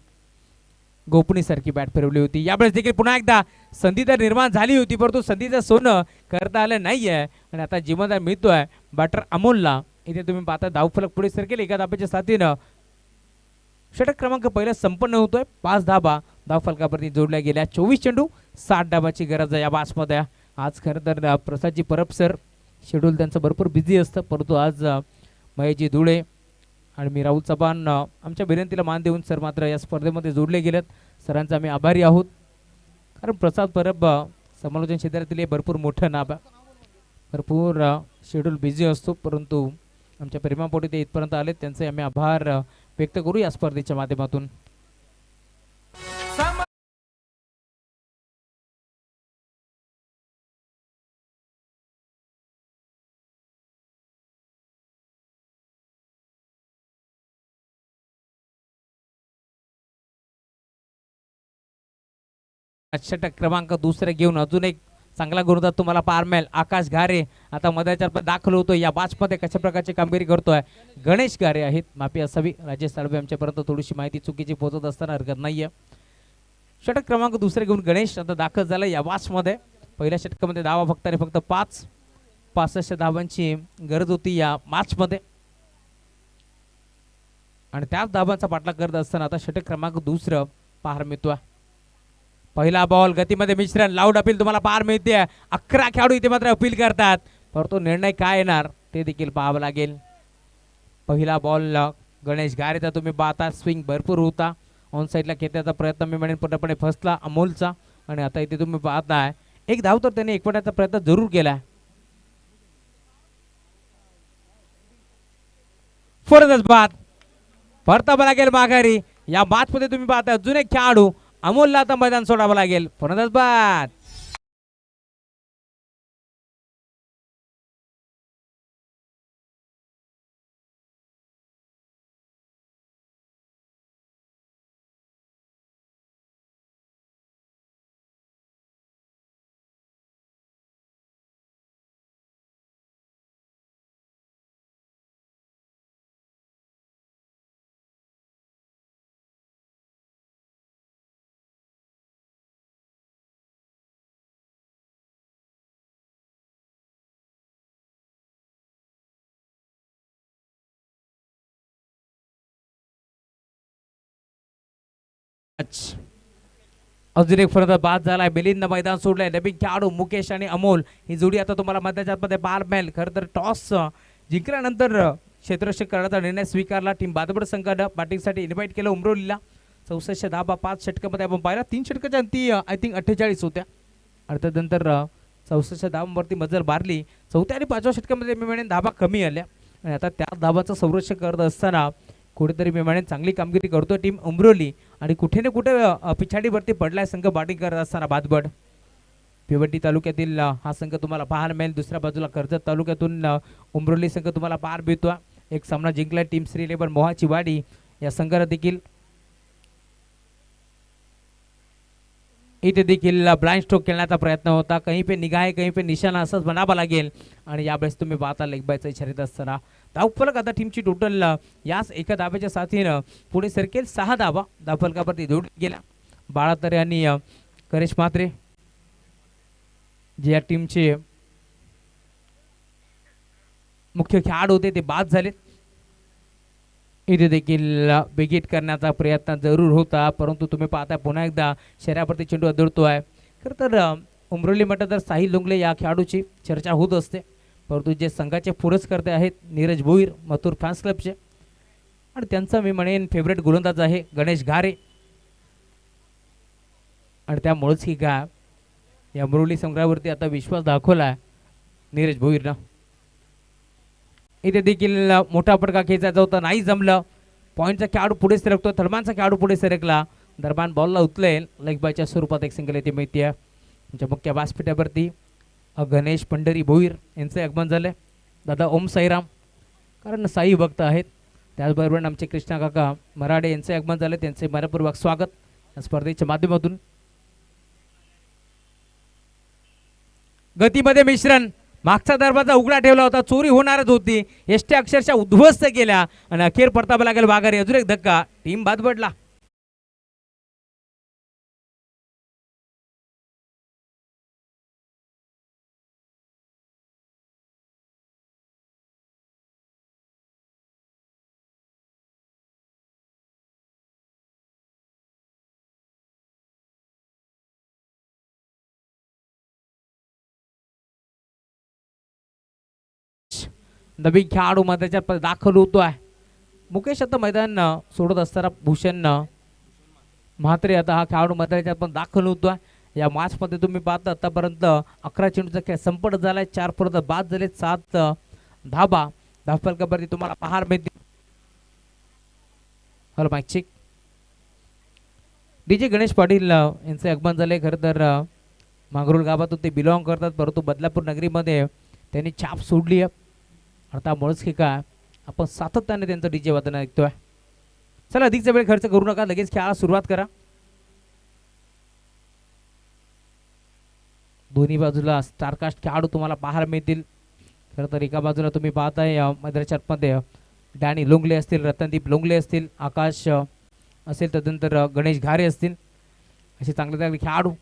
गोपनी सारखी बॅट फिरवली होती. यावेळेस देखील पुन्हा एकदा संधी तर निर्माण झाली होती, परंतु संधीचं सोनं करता आलं नाहीये आणि आता जिम्मेदार मिळतोय बॅटर अमोलला. इथे तुम्ही पाहता धावफलक पुढे सरकेल. एका धाब्याच्या साथीनं षटक क्रमांक पहिला संपन्न होतोय. 5 धाबा धावफलकावरती जोडल्या गेल्या. 24 चेंडू 60 धाबाची गरज आहे या मॅचमध्ये. आज खरं तर प्रसादजी परब सर शेड्यूल त्यांचं भरपूर बिझी असतं, परंतु आज महेशजी धुळे आणि मी राहुल चव्हाण आमच्या विनंतीला मान देऊन सर मात्र या स्पर्धेमध्ये जोडले गेलेत. सरांचे आम्ही आभारी आहोत, कारण प्रसाद परब समालोचन क्षेत्रातील हे भरपूर मोठं नाव आहे. भरपूर शेड्यूल बिझी असतो, परंतु आमच्या प्रेमापोटी ते इथपर्यंत आले. त्यांचे आम्ही आभार व्यक्त करू या स्पर्धेच्या माध्यमातून. षटक क्रमांक दुसरे घेऊन अजून एक चांगला गुरुदार तुम्हाला पाहायला मिळेल. आकाश घारे आता मध्याच्या दाखल होतोय. या मॅचमध्ये कशा प्रकारची कामगिरी करतोय गणेश घारे आहेत. माफी असावी, राजेश साळवे आमच्यापर्यंत थोडीशी माहिती चुकीची पोहोचत असताना हरकत नाहीये. षटक क्रमांक दुसरे घेऊन गणेश आता दाखल झाला या मॅचमध्ये. पहिल्या षटकामध्ये धावा फक्त 65 धावांची गरज होती या मॅचमध्ये आणि त्याच धावांचा पाठलाग करत असताना आता षटक क्रमांक दुसरं पाहायला मिळतोय. पहिला बॉल गतीमध्ये मिश्रण लाऊड अपील तुम्हाला पार मिळते. 11 खेळाडू इथे मात्र अपील करतात, परंतु निर्णय काय येणार ते देखील पाहावं लागेल. पहिला बॉल गणेश गारेचा तुम्ही पाहता स्विंग भरपूर होता. ऑन साईडला खेळण्याचा प्रयत्न मी म्हणेन पूर्णपणे फसला अमोलचा आणि आता इथे तुम्ही पाहताय एक धाव तर त्याने एकवटाचा प्रयत्न जरूर केला. फरदच बाद परतावा लागेल माघारी. या मॅच मध्ये तुम्ही पाहता अजून एक खेळाडू अमोलला आता मैदान सोडावं लागेल. फरदच बाद. अजून एक फरक बाद झालाय. मिलिंद मैदान सोडलंय. नवीन खेळाडू मुकेश आणि अमोल ही जोडी आता तुम्हाला मध्याच्या मध्ये पाहायला मिळेल. खरं तर टॉस जिंकल्यानंतर क्षेत्ररक्षक करण्याचा निर्णय स्वीकारला. टीम बादबड संघानं बॅटिंगसाठी इन्व्हाइट केलं उमरोलीला. 64 धाबा 5 षटकामध्ये आपण पाहिला. 3 षटकाच्या अंती आय थिंक 48 होत्या आणि त्यानंतर 64 धाबांवरती मजल मारली. 4थ्या आणि 5व्या षटकामध्ये मी म्हणेन धाबा कमी आल्या आणि आता त्या धाबाचं संरक्षण करत असताना कुठेतरी मी म्हणेन चांगली कामगिरी करतो टीम उमरोली आणि कुठे ना कुठे पिछाडीवरती पडलाय संघ बॅटिंग करत असताना बादबड. भिवंडी तालुक्यातील हा संघ तुम्हाला पाहायला मिळेल. दुसऱ्या बाजूला कर्जत तालुक्यातून उमरोली संघ तुम्हाला पाहायला मिळतो. एक सामना जिंकला टीम श्री 11 मोहाची वाडी या संघाला देखील इथे देखील ब्लाइंड स्ट्रोक खेळण्याचा प्रयत्न होता. कहीं पे निगाह है कहीं पे निशाणा असंच बनावा लागेल आणि यावेळेस तुम्ही पाहता लेग बायचा इशारा असताना धावफलक आता टीमची टोटल याच एका धाब्याच्या साथीनं पुढे सरकेल. 6 धाबा धावफलकावरती जोडल्या गेल्या. बाळातरे आणि करेश म्हात्रे जे या टीमचे मुख्य खेळाडू होते ते बाद झाले. इथे देखील बिगिट करण्याचा प्रयत्न जरूर होता, परंतु तुम्ही पाहता पुन्हा एकदा शरीरावरती चेंडू आदळतोय. खरं तर उमरोली म्हटलं तर साहिल लोंगले या खेळाडूची चर्चा होत असते, परंतु जे संघाचे पुरस्कर्ते आहेत नीरज भोईर मथुर फॅन्स क्लबचे आणि त्यांचा मी म्हणेन फेवरेट गोलंदाज आहे गणेश घारे आणि त्यामुळेच की का या उमरोली संघावरती आता विश्वास दाखवला नीरज भोईरनं. इथे देखील मोठा फटका खेचायचा होता, नाही जमलं. पॉईंटचा खेळाडू पुढे सरकतो, थर्मानचा खेळाडू पुढे सरकला. दरम्यान बॉलला उचलेल लेग बायच्या स्वरूपात एक सिंगल येते माहिती आहे. तुमच्या मुख्य व्यासपीठावरती गणेश पंढरी भोईर यांचे आगमन झाले. दादा ओम साईराम, कारण साई भक्त आहेत त्याचबरोबर आमचे कृष्णा काका मराठे यांचे आगमन झाले, त्यांचे मनपूर्वक स्वागत या स्पर्धेच्या माध्यमातून. गतीमध्ये मिश्रण, मागचा दरवाजा उघडा ठेवला होता, चोरी होणारच होती, एसटी अक्षरशः उद्ध्वस्त केल्या आणि अखेर परतावा लागेल वाघारी. अजून एक धक्का, टीम बाद पडला. नवीन खेळाडू मैदानात दाखल होतोय. मुकेश आता मैदान सोडत असताना भूषण म्हात्रे आता हा खेळाडू मैदानात पण दाखल होतोय. या मॅच मध्ये तुम्ही पाहता आतापर्यंत 11 चेंडूचा खेळ संपट झालाय, 4 परत बाद झाले, 7 धाबा धावफलकावरती तुम्हाला पाहायला मिळतील. Hello mike check. DJ Ganesh Patil यांचे आगमन झाले. खरं तर मांगरुळ गावातून ते बिलॉंग करतात, परंतु बदलापूर नगरीमध्ये त्यांनी छाप सोडली आहे. आता मुळेच की काय आपण सातत्याने त्यांचं डीजे वादन ऐकतोय. चला अधिकचा वेळ खर्च करू नका, लगेच खेळायला सुरुवात करा. दोन्ही बाजूला स्टारकास्ट खेळाडू तुम्हाला पाहायला मिळतील. खरं तर एका बाजूला तुम्ही पाहताय मैदानाच्या आतमध्ये डॅनी लोंगले असतील, रतनदीप लोंगले असतील, आकाश असेल, तदनंतर गणेश घारे असतील, असे चांगले चांगले खेळाडू.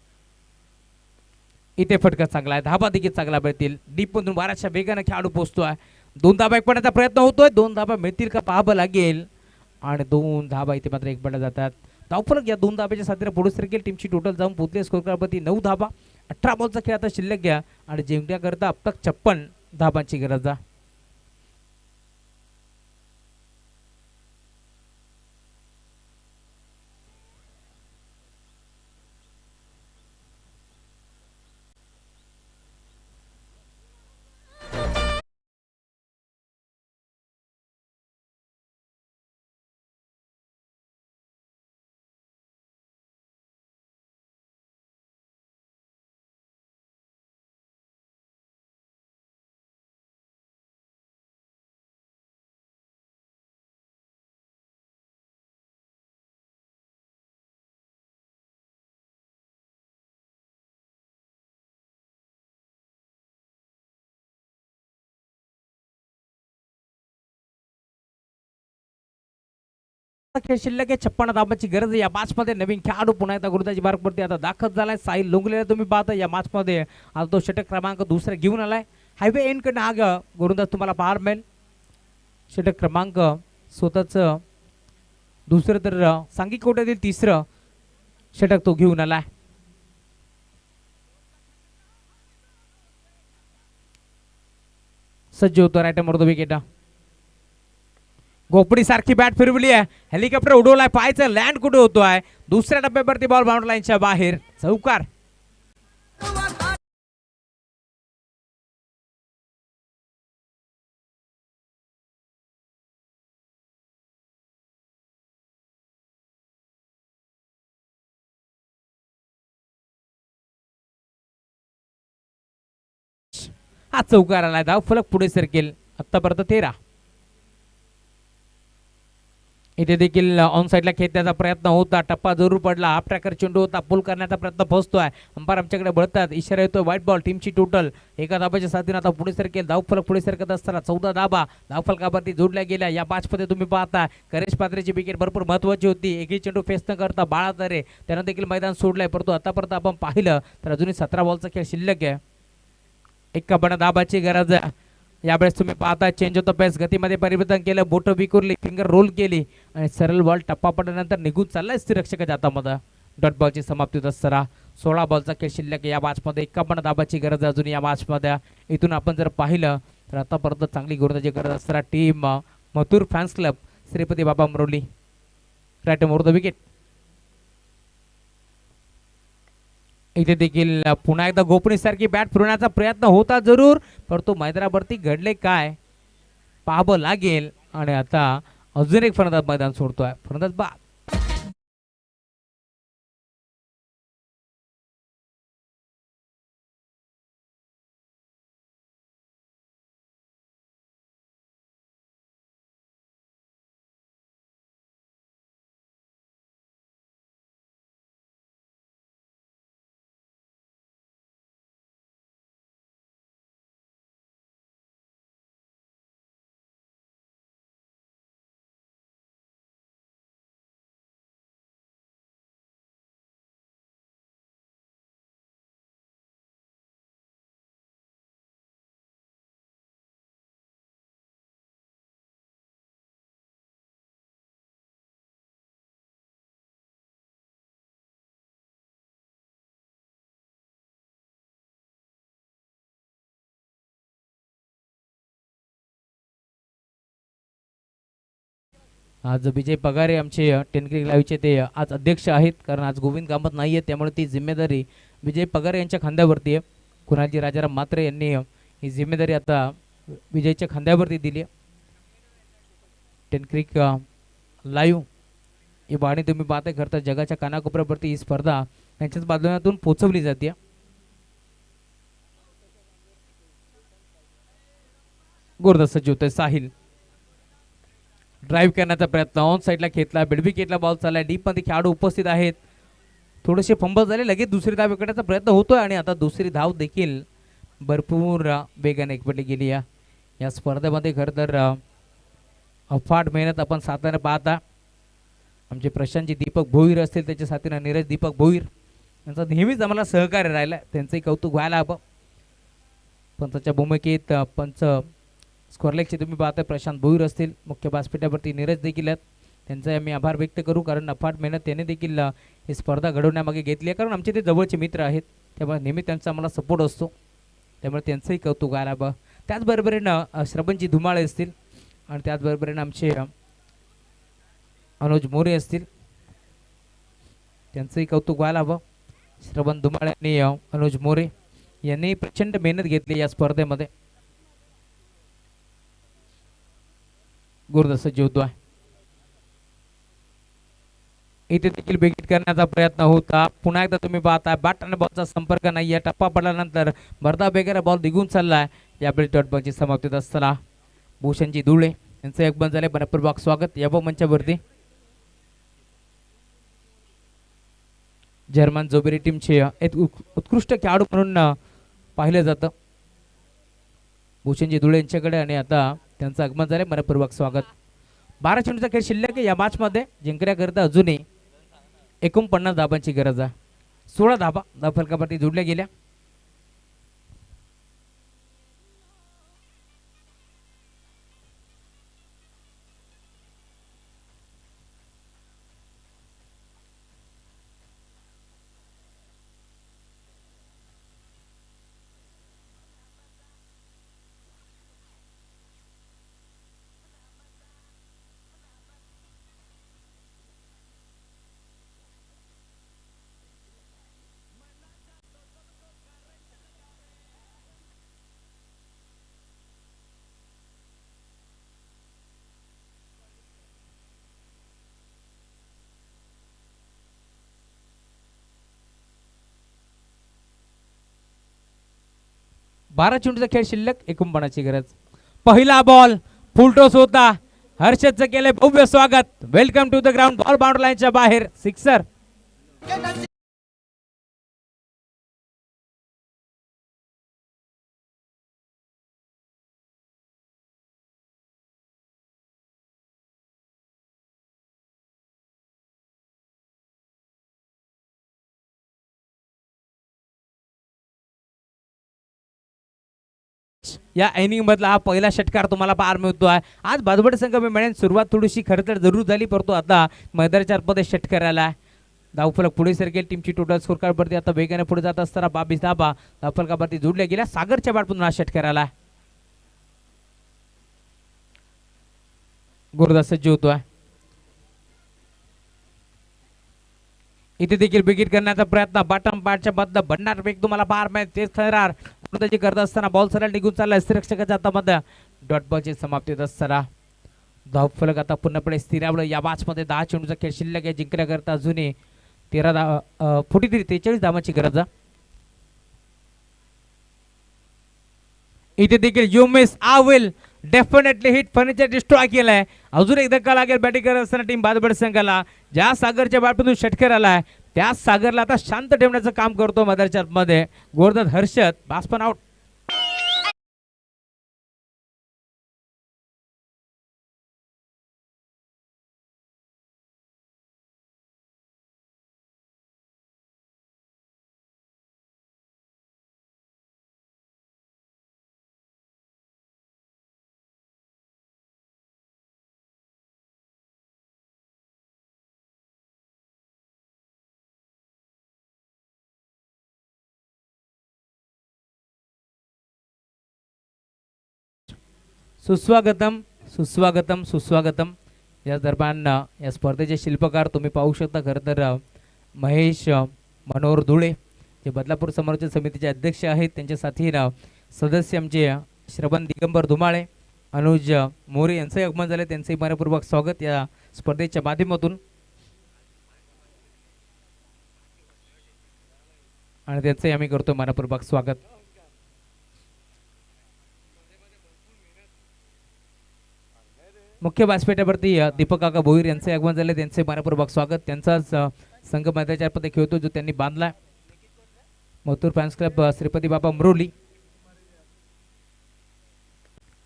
इथे फटका चांगला आहे, धाबा देखील चांगला मिळतील. डीप मधून बऱ्याचशा वेगाने खेळाडू पोहोचतोय. 2 धाबा एक पडण्याचा प्रयत्न होतोय, 2 धाबा मिळतील का पाहावं लागेल. आणि 2 धाबा इथे मात्र एक पडल्या जातात. धावफलक या 2 धाब्याच्या साथीने पुढे सरकेल. टीमची टोटल जाऊन पोहोचली स्कोरवरती 9 धाबा. 18 बॉलचा खेळ आता शिल्लक घ्या आणि जिंकण्याकरता अब तक 56 धाबांची गरज आहे. खेळ शिल्लक आहे, 56 धाबांची गरज आहे. या मॅच मध्ये नवीन खेळाडू पुन्हा एकदा गुरुदाची मार्कवरती आता दाखल झालाय. साहिल लोंगलेला तुम्ही पाहता या मॅच मध्ये आता तो षटक क्रमांक 2 घेऊन आलाय. हायवे एंड कडनं हा गोलंदाज तुम्हाला पाहायला मिळेल. षटक क्रमांक स्वतःच 2 तर सांघिक कोट्यातील 3 षटक तो घेऊन आलाय. सज्ज होतो राईट मर्दो विकेट. गोपडी सारखी बॅट फिरवली आहे, हेलिकॉप्टर उडवलाय, पाहायचं लँड कुठे होतोय. दुसऱ्या डब्यावरती बॉल बाउंड्री लाईनच्या बाहेर, चौकार. हा चौकार आलाय. धाव फलक पुढे सरकेल. आतापर्यंत 13. इथे देखील ऑन साईडला खेळण्याचा प्रयत्न होता, टप्पा जरूर पडला. हाफ ट्रॅकर चेंडू होता, पुल करण्याचा प्रयत्न फसतोय. अंपायर आमच्याकडे बळतात, इशारा येतोय व्हाईट बॉल. टीमची टोटल एका धाबाच्या साथीने आता पुढे सरकेल. धावफलक पुढे सरकत असताना 14 धाबा धावफलकावरती जोडल्या गेल्या. या मॅच मध्ये तुम्ही पाहता करेश पात्रेची विकेट भरपूर महत्वाची होती. एकही चेंडू फेस न करता बाळा तरे त्यानं देखील मैदान सोडलंय, परंतु आतापर्यंत आपण पाहिलं तर अजूनही 17 बॉलचा खेळ शिल्लक आहे. 51 धाबाची गरज आहे. यावेळेस तुम्ही पाहता चेंज ऑफ द पेस, गतीमध्ये परिवर्तन केलं, बोट विकुरली, फिंगर रोल केली आणि सरळ बॉल टप्पा पडल्यानंतर निघून चाललाय स्थिरक्षकाच्या हातामध्ये. डॉट बॉलची समाप्ती होत असताना 16 बॉलचा खेळ शिल्लक. या मॅच मध्ये 51 धाबाची गरज अजून या मॅच मध्ये. इथून आपण जर पाहिलं तर आतापर्यंत चांगली गोलंदाजी गरज असताना team Mathur fans club Shripati बाबा Maroli right more the wicket. इथे देखील पुन्हा एकदा गोपणी सारखी बॅट फिरवण्याचा प्रयत्न होता जरूर, परंतु मैदानावरती घडले काय पाहावं लागेल. आणि आता अजून एक फलंदाज मैदान सोडतोय. फलंदाज बाद. आज विजय पगारे आमचे टेनक्रिक लाईव्हचे ते आज अध्यक्ष आहेत, कारण आज गोविंद कामत नाही आहे, त्यामुळे ती जिम्मेदारी विजय पगारे यांच्या खांद्यावरती आहे. कुणालजी राजाराम म्हात्रे यांनी ही जिम्मेदारी आता विजयच्या खांद्यावरती दिली आहे. टेनक्रिक लाईव्ह ही बाणी तुम्ही पाहताय, खरं तर जगाच्या कानाकोपऱ्यावरती ही स्पर्धा यांच्याच माध्यमातून पोहोचवली जाते. गोरदा सज्ज होतोय साहिल, ड्राईव्ह करण्याचा प्रयत्न ऑन साईडला घेतला, बेडबी केटला बॉल चाललाय, डीप मध्ये खेळाडू उपस्थित आहेत, थोडेसे फंबल झाले, लगेच दुसरी धाव विकण्याचा प्रयत्न होतोय आणि आता दुसरी धाव देखील भरपूर वेगाने एकवटली गेली या स्पर्धेमध्ये. खरं तर अफाट मेहनत आपण साधताना पाहता. आमचे प्रशांतजी दीपक भोईर असतील, त्याच्या साथीनं नीरज दीपक भोईर यांचा नेहमीच आम्हाला सहकार्य राहिलं, त्यांचंही कौतुक व्हायला हवं. पंचाच्या भूमिकेत पंच स्कोरलेगचे तुम्ही पाहताय प्रशांत भोईर असतील, मुख्य व्यासपीठावरती नीरज देखील आहेत, त्यांचा आम्ही आभार व्यक्त करू, कारण अफाट मेहनत त्याने देखील ही स्पर्धा घडवण्यामागे घेतली आहे, कारण आमचे ते जवळचे मित्र आहेत, त्यामुळे नेहमी त्यांचा आम्हाला सपोर्ट असतो, त्यामुळे त्यांचंही कौतुक व्हायला हवं. त्याचबरोबरीनं श्रवणजी धुमाळे असतील आणि त्याचबरोबरीनं आमचे अनुज मोरे असतील, त्यांचंही कौतुक व्हायला हवं. श्रवण धुमाळे आणि अनुज मोरे यांनी प्रचंड मेहनत घेतली या स्पर्धेमध्ये. गुरुदास जीवतोय, इथे देखील बेगीत करण्याचा प्रयत्न होता. पुन्हा एकदा तुम्ही पाहता बॅट आणि बॉलचा संपर्क नाही आहे, टप्पा पडल्यानंतर भरदा बेगारा बॉल निघून चाललाय. यावेळी डॉट बॉलची समाप्ती असताना भूषणजी धुळे यांचं एक बंद झाले, मनपूर्वक स्वागत या मंचावरती. जर्मन जोबेरी टीमचे एक उत्कृष्ट खेळाडू म्हणून पाहिलं जातं भूषणजी धुळे यांच्याकडे, आणि आता त्यांचं आगमन झाले, मनपूर्वक स्वागत. 12 चेंडूचा खेळ शिल्लक या मॅच मध्ये जिंकण्याकरिता अजूनही 49 धाबांची गरज आहे. 16 धाबा धावफलकावरती जोडल्या गेल्या. बारा चेंडूचा खेळ शिल्लक 49ची गरज. पहिला बॉल फुलटॉस होता, हर्षदचं केलंय भव्य स्वागत. Welcome to the ground. Ball boundary लाईनच्या बाहेर, सिक्सर. या इनिंग मधला हा पहिला षटकार तुम्हाला पाहायला मिळतो आहे. आज बाजूबड संघ मिळून सुरुवात थोडीशी खरं तर जरूर झाली, परंतु आता मैदानाच्या मध्ये षटकाराला धावफलक पुढे सरकेल. टीमची टोटल स्कोर कार्ड वरती आता वेगाने पुढे जात असताना 22 धाबा धावफलकावरती जोडल्या गेल्या. सागरच्या बॅटमधून हा षटकाराला गुरुदास सज्ज होतोय. इथे देखील बिगिट करण्याचा प्रयत्न, बॉटम पार्टच्या बद्दल बनणार वेग तुम्हाला पार मिळेल, तेच ठरणार त्याची करत असताना बॉल सरळ निघून चाललाय रक्षकाच्या हातामध्ये. डॉट बॉलची समाप्ती होत असताना धावफलक आता पूर्णपणे स्थिरावलं. या मॅच मध्ये 10 चेंडूचा खेळ शिल्लक आहे. जिंकण्याकरता अजूनही 43 धावांची गरज आहे. इथे देखील you miss I will definitely hit furniture destroy केलाय. अजून एक धक्का लागेल बॅटिंग करत असताना टीम बादबड संघाला. ज्या सागरच्या बॅटमधून षटकार आलाय त्याच सागरला आता शांत ठेवण्याचं काम करतो मदरच्या मध्ये गोरदास हर्षद. बास्पन आउट. सुस्वागतम सुस्वागतम सुस्वागतम. या दरम्यान या स्पर्धेचे शिल्पकार तुम्ही पाहू शकता. खरं तर महेश मनोहर धुळे जे बदलापूर समालोचन समितीचे अध्यक्ष आहेत, त्यांच्या साथीनं सदस्य आमचे श्रवण दिगंबर धुमाळे, अनुज मोरे यांचंही आगमन झाले. त्यांचंही मनपूर्वक स्वागत या स्पर्धेच्या माध्यमातून आणि त्यांचंही आम्ही करतो मनपूर्वक स्वागत. मुख्य व्यासपीठावरती दीपक काका भोईर यांचे आगमन झाले. त्यांचे मनपूर्वक स्वागत. त्यांचाच संघ मैदानाच्या खेळतो जो त्यांनी बांधला. मथुर फॅन्स क्लब श्रीपती बाबा अमरोली.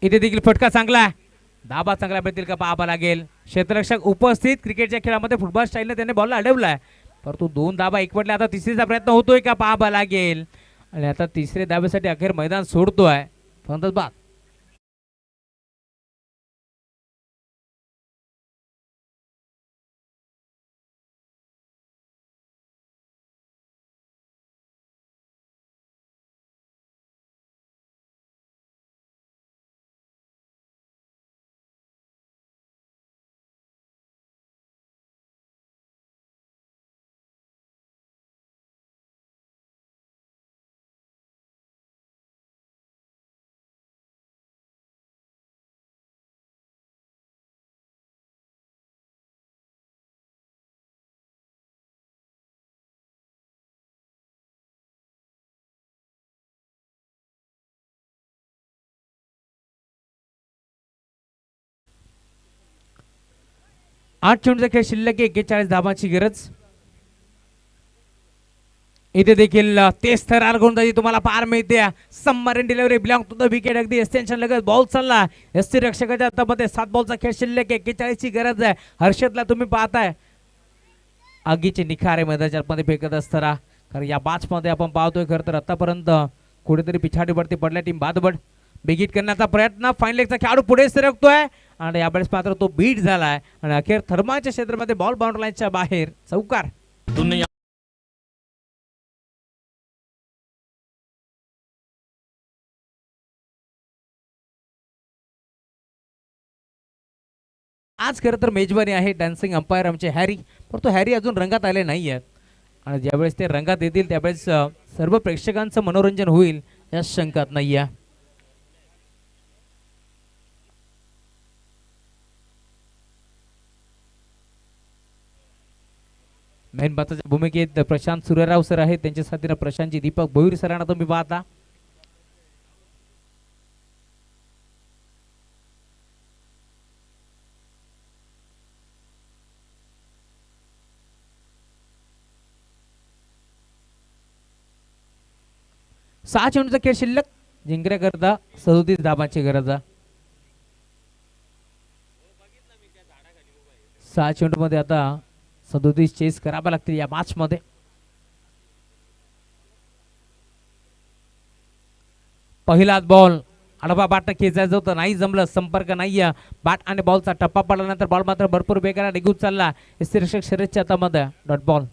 इथे देखील फटका चांगला आहे. धाबा चांगला भेटतील का पाहावा लागेल. क्षेत्ररक्षक उपस्थित. क्रिकेटच्या खेळामध्ये फुटबॉल स्टाईलने त्याने बॉल अडवलाय, परंतु 2 धाबा एकवटले. आता तिसरीचा प्रयत्न होतोय का पाहावा लागेल. आणि आता तिसऱ्या धाब्यासाठी अखेर मैदान सोडतोय फलंदाज बाद. आठ चेंडूचा खेळ शिल्लक. 41 धाबांची गरज. इथे देखील तेच थरार गोलंदाजी तुम्हाला पार मिळते. Submarine delivery belong to the wicket. अगदी एक्सटेन्शन लगत बॉल चालला. एसटी रक्षकाच्या हातामध्ये 7 बॉलचा खेळ शिल्लक. 41 ची गरज आहे. हर्षदला तुम्ही पाहताय आगीचे निखारे मैदानामध्ये फेकत असताना. कारण या मॅच मध्ये आपण पाहतोय खरं तर आतापर्यंत कुठेतरी पिछाडीवरती पडल्या टीम बादबड. बिगीट करण्याचा प्रयत्न. फाईन लेगचा खेळाडू पुढे सरकतोय आणि यावेळेस मात्र तो बीट झालाय आणि अखेर थर्माच्या क्षेत्रामध्ये बॉल बाउंड्री लाईनच्या बाहेर. चौकार. आज खरं तर मेजबानी आहे डान्सिंग अंपायर आमचे हॅरी, परंतु हॅरी अजून रंगात आले नाही आहेत आणि ज्यावेळेस ते रंगात येतील त्यावेळेस सर्व प्रेक्षकांचं मनोरंजन होईल या शंकात नाही आहे. मेन बाताच्या भूमिकेत प्रशांत सूर्यराव सर आहेत. त्यांच्या साथीनं प्रशांतजी दीपक भोईर सरांना तुम्ही पाहता. सहा चेंडूचा खेळ शिल्लक. जिंकण्याकरता 37 धाबांची गरज आहे. 6 चेंडू मध्ये आता 37 चेस करावा लागतील या मॅच मध्ये. पहिला बॉल आडवा बाट खेचायचं होतं, नाही जमलं. संपर्क नाही. बॅट आणि बॉलचा टप्पा पडल्यानंतर बॉल मात्र भरपूर वेगाने निघून चालला. यष्टिरक्षक शरदच्या हातामध्ये डॉट बॉल.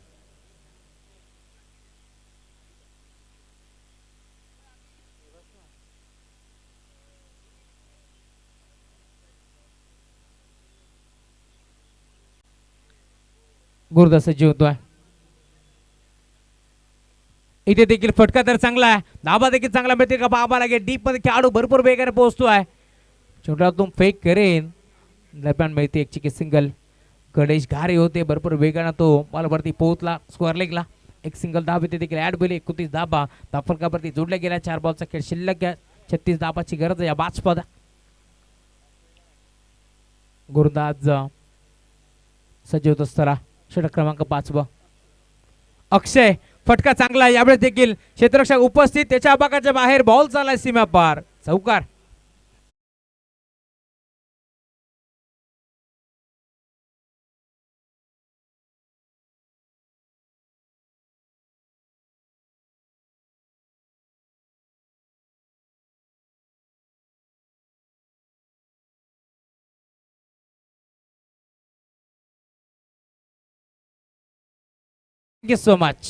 गुरुदास होतोय. इथे देखील फटका तर चांगला आहे. धाबा देखील चांगला मिळते का पाहावा लागेल. डीप मध्ये खेळाडू भरपूर वेगाने पोहोचतोय. छोट्यातून फेक करेन दरम्यान मिळते एक चिकी सिंगल. गणेश घारे होते भरपूर वेगाने तो बॉलवरती पोहोचला. स्क्वेअर लेगला एक सिंगल धाब इथे देखील ऍड होईल. 29 धाबा धाफलकावरती जोडल्या गेल्या. 4 बॉलचा खेळ शिल्लक आहे. 36 धाबाची गरज आहे या बाजपदा. गुरुदास सज्ज होत असताना षटक क्रमांक 5. अक्षय फटका चांगला. यावेळेस देखील क्षेत्ररक्षक उपस्थित. त्याच्या आबाकाच्या बाहेर बॉल चाललाय सीमा पार. चौकार. Thank you so much.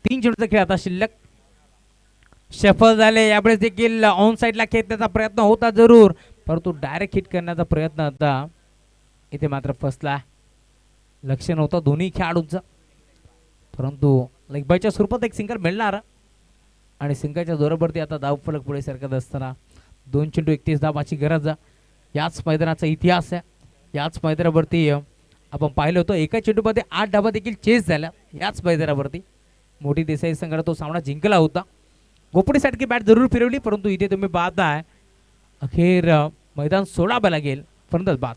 3 चेंडूचा खेळ आता शिल्लक. सफल झाले. यावेळेस देखील ऑन साइडला खेचण्याचा प्रयत्न होता जरूर, परंतु डायरेक्ट हिट करण्याचा प्रयत्न आता इथे मात्र फसला, लक्ष नव्हतं दोन्ही खेळाडूंचं, परंतु लेगबायच्या स्वरूपात एक सिंगल मिळणार आणि सिंगलच्या जोरावरती आता धावफलक पुढे सरकत असताना 2 चेंडू 31 धावाची गरज. याच मैदानाचा इतिहास आहे. याच मैदानावरती आपण पाहिलं होतं एका चेंडूमध्ये 8 धावा देखील चेस झाल्या. याच मैदानावरती मोठी देसाई संघाने तो सामना जिंकला होता. गोपडीसाठी बॅट जरूर फिरवली, परंतु इथे तुम्ही पाहताय अखेर मैदान सोडावं लागेल, फलंदाज बाद.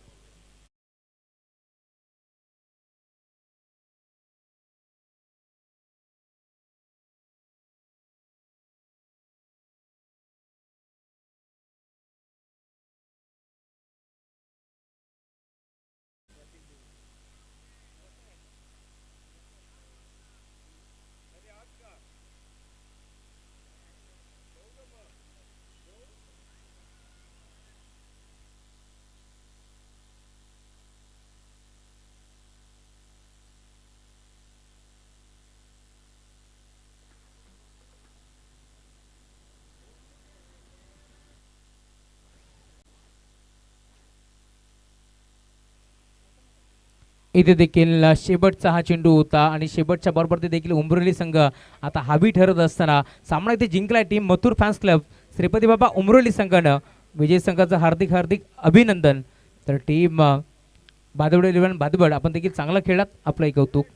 इथे देखील शेवटचा हा चेंडू होता आणि शेवटच्या बरोबर देखील उमरोली संघ आता हावी ठरत असताना सामना इथे जिंकलाय team Mathur fans club Shripati Baba Umroli संघानं. विजय संघाचं हार्दिक हार्दिक अभिनंदन. तर टीम भादवड 11 भादवड आपण देखील चांगला खेळलात, आपलं एक कौतुक.